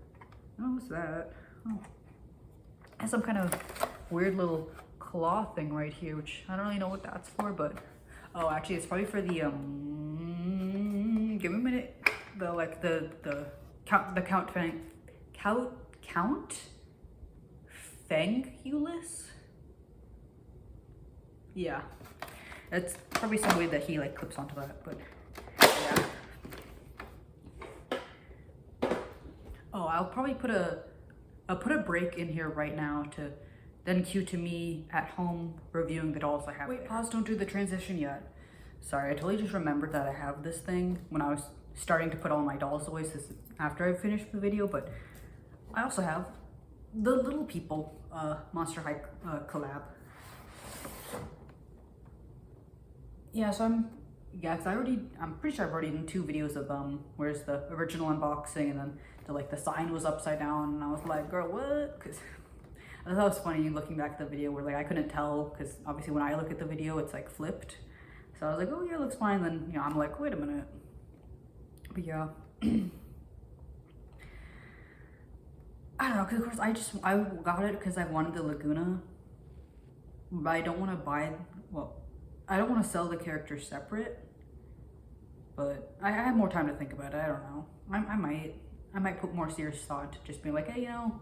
Speaker 1: oh, what's that? Oh. It has some kind of weird little claw thing right here, which I don't really know what that's for, but oh, actually it's probably for the give me a minute. The Count Fangulus? Yeah. It's probably some way that he like clips onto that, but yeah. Oh, I'll probably put a break in here right now to then cue to me at home reviewing the dolls I have. Wait, pause, don't do the transition yet. Sorry, I totally just remembered that I have this thing when I was starting to put all my dolls away after I finished the video, but I also have the Little People Monster High collab. Yeah, so I'm pretty sure I've already done 2 videos of where's the original unboxing, and then the sign was upside down, and I was like, girl, what? Because I thought it was funny looking back at the video where like I couldn't tell, because obviously when I look at the video it's like flipped. So I was like, oh yeah, it looks fine. Then, you know, I'm like, wait a minute. But yeah. I don't know, because of course I got it because I wanted the Laguna, but I don't want to buy, well, I don't want to sell the character separate, but I have more time to think about it. I don't know. I might put more serious thought to just being like, hey, you know,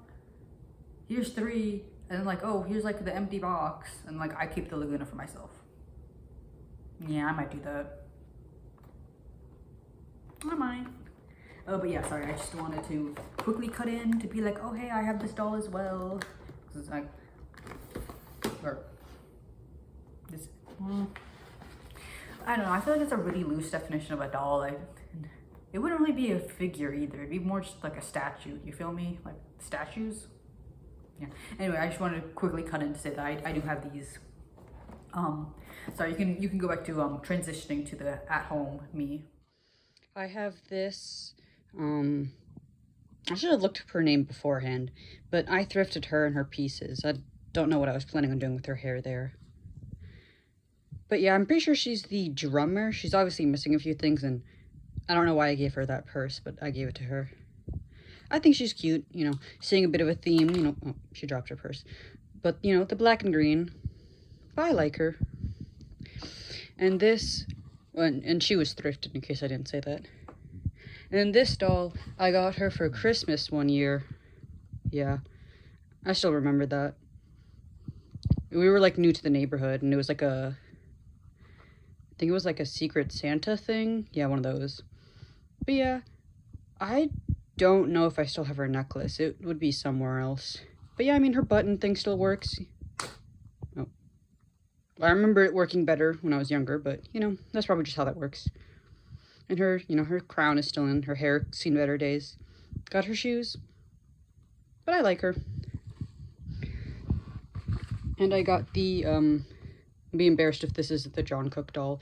Speaker 1: here's 3, and then like, oh, here's like the empty box, and like I keep the Laguna for myself. Yeah, I might do that. I might. But yeah, sorry, I just wanted to quickly cut in to be like, oh hey, I have this doll as well. Cause it's like, or this, I don't know. I feel like it's a really loose definition of a doll. It wouldn't really be a figure either. It'd be more just like a statue. You feel me? Like statues. Yeah. Anyway, I just wanted to quickly cut in to say that I do have these. So you can go back to transitioning to the at-home me. I have this. I should have looked up her name beforehand, but I thrifted her and her pieces. I don't know what I was planning on doing with her hair there. But yeah, I'm pretty sure she's the drummer. She's obviously missing a few things, and I don't know why I gave her that purse, but I gave it to her. I think she's cute, you know, seeing a bit of a theme, you know. Oh, she dropped her purse. But, you know, the black and green. But I like her. And this, and she was thrifted, in case I didn't say that. And this doll, I got her for Christmas one year. Yeah, I still remember that. We were like new to the neighborhood, and it was like I think it was like a Secret Santa thing. Yeah, one of those. But yeah, I don't know if I still have her necklace. It would be somewhere else. But yeah, I mean, her button thing still works. Oh. I remember it working better when I was younger, but, you know, that's probably just how that works. And her, you know, her crown is still in. Her hair seen better days. Got her shoes. But I like her. And I got the, I'd be embarrassed if this isn't the John Cook doll.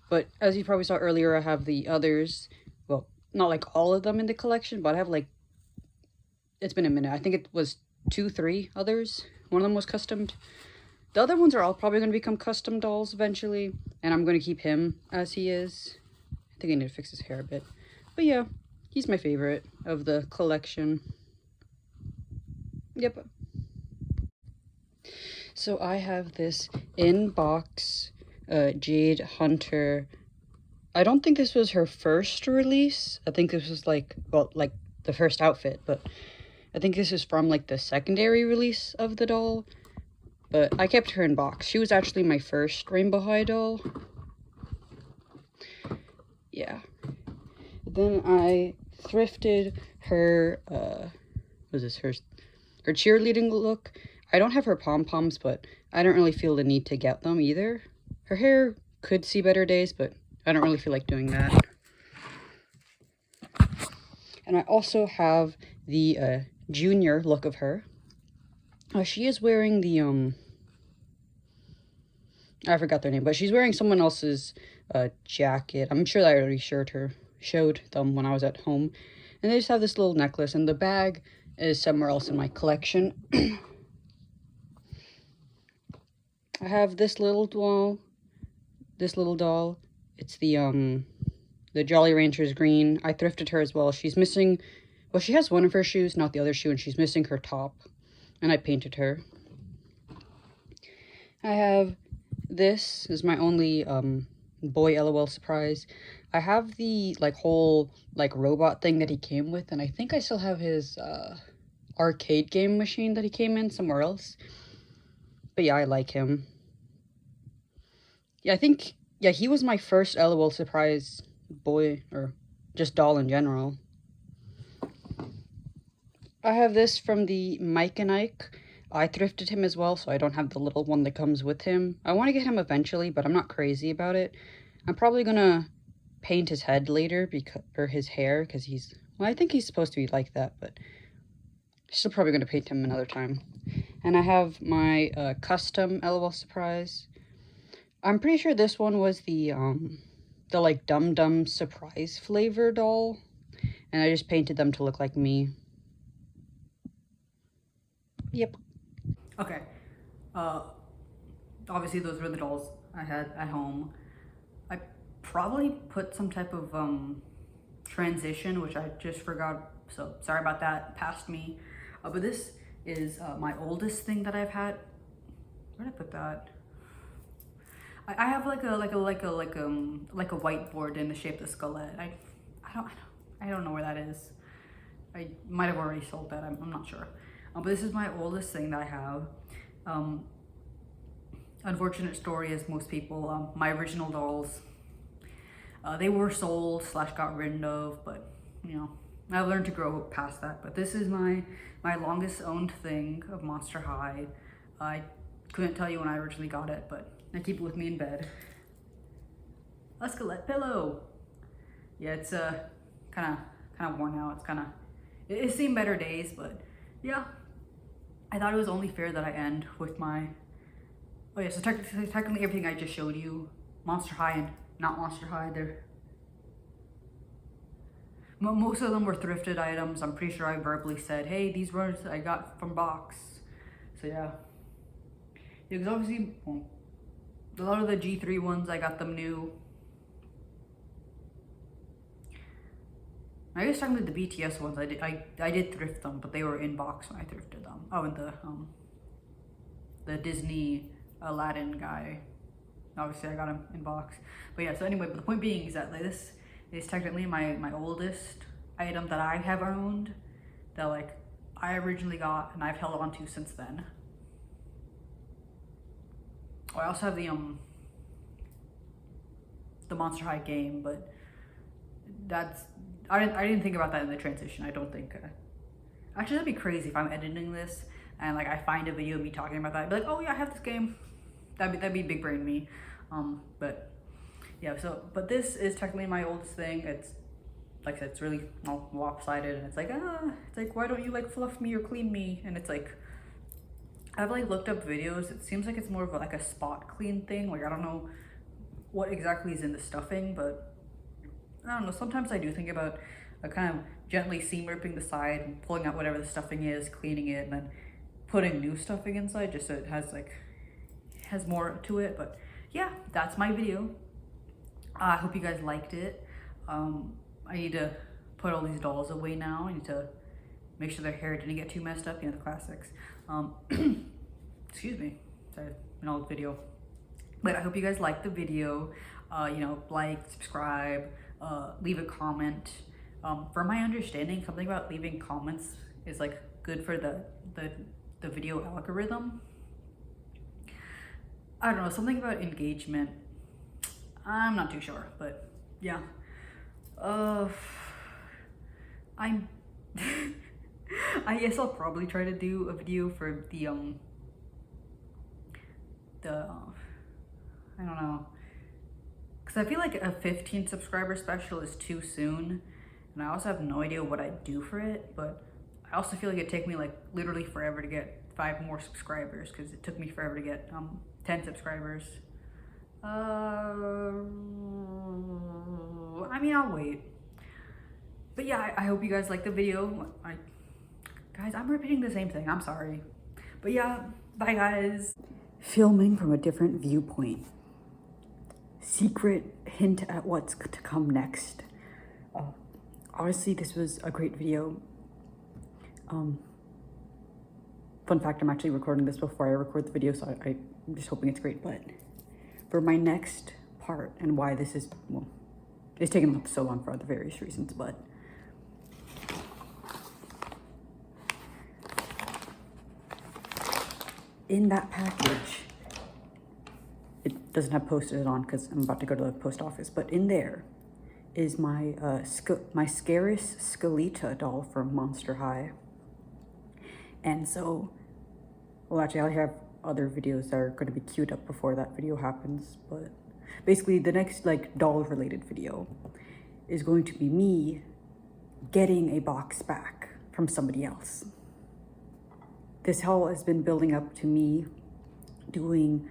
Speaker 1: But as you probably saw earlier, I have the others. Well, not like all of them in the collection, but I have like, it's been a minute. I think it was 2, 3 others. One of them was customed. The other ones are all probably going to become custom dolls eventually. And I'm going to keep him as he is. I think I need to fix his hair a bit. But yeah, he's my favorite of the collection. Yep. So I have this in-box Jade Hunter. I don't think this was her first release. I think this was like, well, like the first outfit, but I think this is from like the secondary release of the doll. But I kept her in box. She was actually my first Rainbow High doll. Yeah. Then I thrifted her, her cheerleading look. I don't have her pom-poms, but I don't really feel the need to get them either. Her hair could see better days, but I don't really feel like doing that. And I also have the junior look of her. She is wearing the, I forgot their name, but she's wearing someone else's jacket. I'm sure that I already showed them when I was at home. And they just have this little necklace, and the bag is somewhere else in my collection. I have this little doll. It's the Jolly Ranchers green. I thrifted her as well. She's missing, well, she has one of her shoes, not the other shoe, and she's missing her top. And I painted her. I have this is my only boy LOL surprise. I have the like whole like robot thing that he came with, and I think I still have his arcade game machine that he came in somewhere else. But yeah, I like him. Yeah, I think, yeah, he was my first LOL surprise boy, or just doll in general. I have this from the Mike and Ike. I thrifted him as well, so I don't have the little one that comes with him. I want to get him eventually, but I'm not crazy about it. I'm probably gonna paint his head later, or his hair, because he's, well, I think he's supposed to be like that, but still probably gonna paint him another time. And I have my custom LOL surprise. I'm pretty sure this one was the like Dum Dum surprise flavor doll, and I just painted them to look like me. Yep. Okay. Obviously those were the dolls I had at home. I probably put some type of transition, which I just forgot, so sorry about that, past me. But this is my oldest thing that I've had. Where did I put that? I have like a whiteboard in the shape of the skullet. I don't know where that is. I might have already sold that. I'm not sure. But this is my oldest thing that I have. Unfortunate story, as most people. My original dolls, they were sold / got rid of, but you know, I've learned to grow past that. But this is my longest owned thing of Monster High. I couldn't tell you when I originally got it, but I keep it with me in bed. A skelet pillow. Yeah, it's kind of worn out. It's seen better days, but yeah. I thought it was only fair that I end with my. Oh yeah, so technically everything I just showed you, Monster High and not Monster High, most of them were thrifted items. I'm pretty sure I verbally said, hey, these runners I got from box. So yeah. Because obviously, well, a lot of the G3 ones, I got them new. I guess talking about the BTS ones, I did thrift them, but they were in box when I thrifted them. Oh, and the Disney Aladdin guy, obviously I got him in box. But yeah, so anyway, but the point being is that like, this is technically my oldest item that I have owned, that like I originally got and I've held on to since then. Oh, I also have the Monster High game, but that's I didn't think about that in the transition. I don't think. Actually, that'd be crazy if I'm editing this and like I find a video of me talking about that. I'd be like, oh yeah, I have this game. That'd be big brain me. But yeah. So, but this is technically my oldest thing. It's like I said, it's really lopsided, and it's like why don't you like fluff me or clean me? And it's like I've like looked up videos. It seems like it's more of like a spot clean thing. Like I don't know what exactly is in the stuffing, but I don't know, sometimes I do think about kind of gently seam ripping the side and pulling out whatever the stuffing is, cleaning it, and then putting new stuffing inside just so it has more to it. But yeah, that's my video. I hope you guys liked it. I need to put all these dolls away now. I need to make sure their hair didn't get too messed up, you know, the classics. Excuse me, sorry, an old video. But I hope you guys liked the video. You know, like, subscribe, leave a comment. From my understanding, something about leaving comments is like good for the video algorithm. I don't know, something about engagement. I'm not too sure, but yeah. I'm I guess I'll probably try to do a video for the I don't know, because I feel like a 15 subscriber special is too soon, and I also have no idea what I'd do for it. But I also feel like it'd take me like literally forever to get 5 more subscribers, because it took me forever to get 10 subscribers. I mean, I'll wait. But yeah, I hope you guys like the video. Guys, I'm repeating the same thing, I'm sorry. But yeah, bye guys. Filming from a different viewpoint. Secret hint at what's to come next. Honestly, this was a great video. Fun fact, I'm actually recording this before I record the video, so I'm just hoping it's great. But for my next part, and why this is, well, it's taken so long for other various reasons, but in that package, it doesn't have posted on because I'm about to go to the post office, but in there is my Scaris Skeleta doll from Monster High. And so, well, actually I have other videos that are going to be queued up before that video happens, but basically the next like doll related video is going to be me getting a box back from somebody else. This haul has been building up to me doing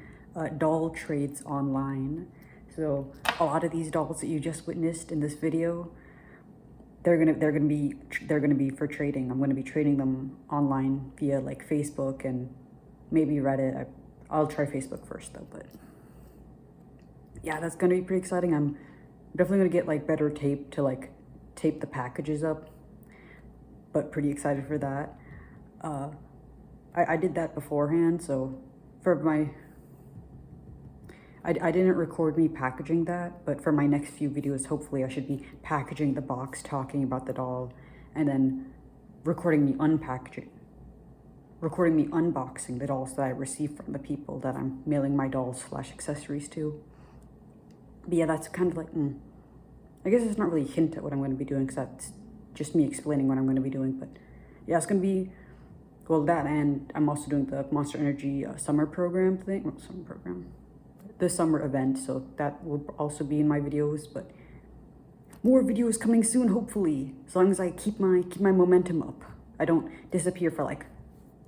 Speaker 1: doll trades online. So a lot of these dolls that you just witnessed in this video, they're gonna be for trading. I'm gonna be trading them online via like Facebook and maybe Reddit. I'll try Facebook first though, but yeah, that's gonna be pretty exciting. I'm definitely gonna get like better tape to like tape the packages up, but pretty excited for that. I did that beforehand, so for my, I didn't record me packaging that, but for my next few videos, hopefully I should be packaging the box, talking about the doll, and then recording me unpackaging, recording me unboxing the dolls that I received from the people that I'm mailing my dolls / accessories to. But yeah, that's kind of like, I guess it's not really a hint at what I'm going to be doing, because that's just me explaining what I'm going to be doing. But yeah, it's going to be, well, that, and I'm also doing the Monster Energy summer program thing, well, summer program, the summer event, so that will also be in my videos. But more videos coming soon, hopefully, as long as I keep my momentum up. I don't disappear for like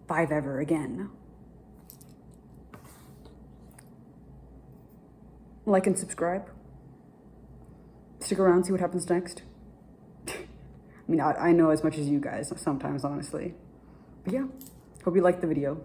Speaker 1: 5 ever again. Like and subscribe. Stick around, see what happens next. I mean, I know as much as you guys sometimes, honestly. But yeah, hope you liked the video.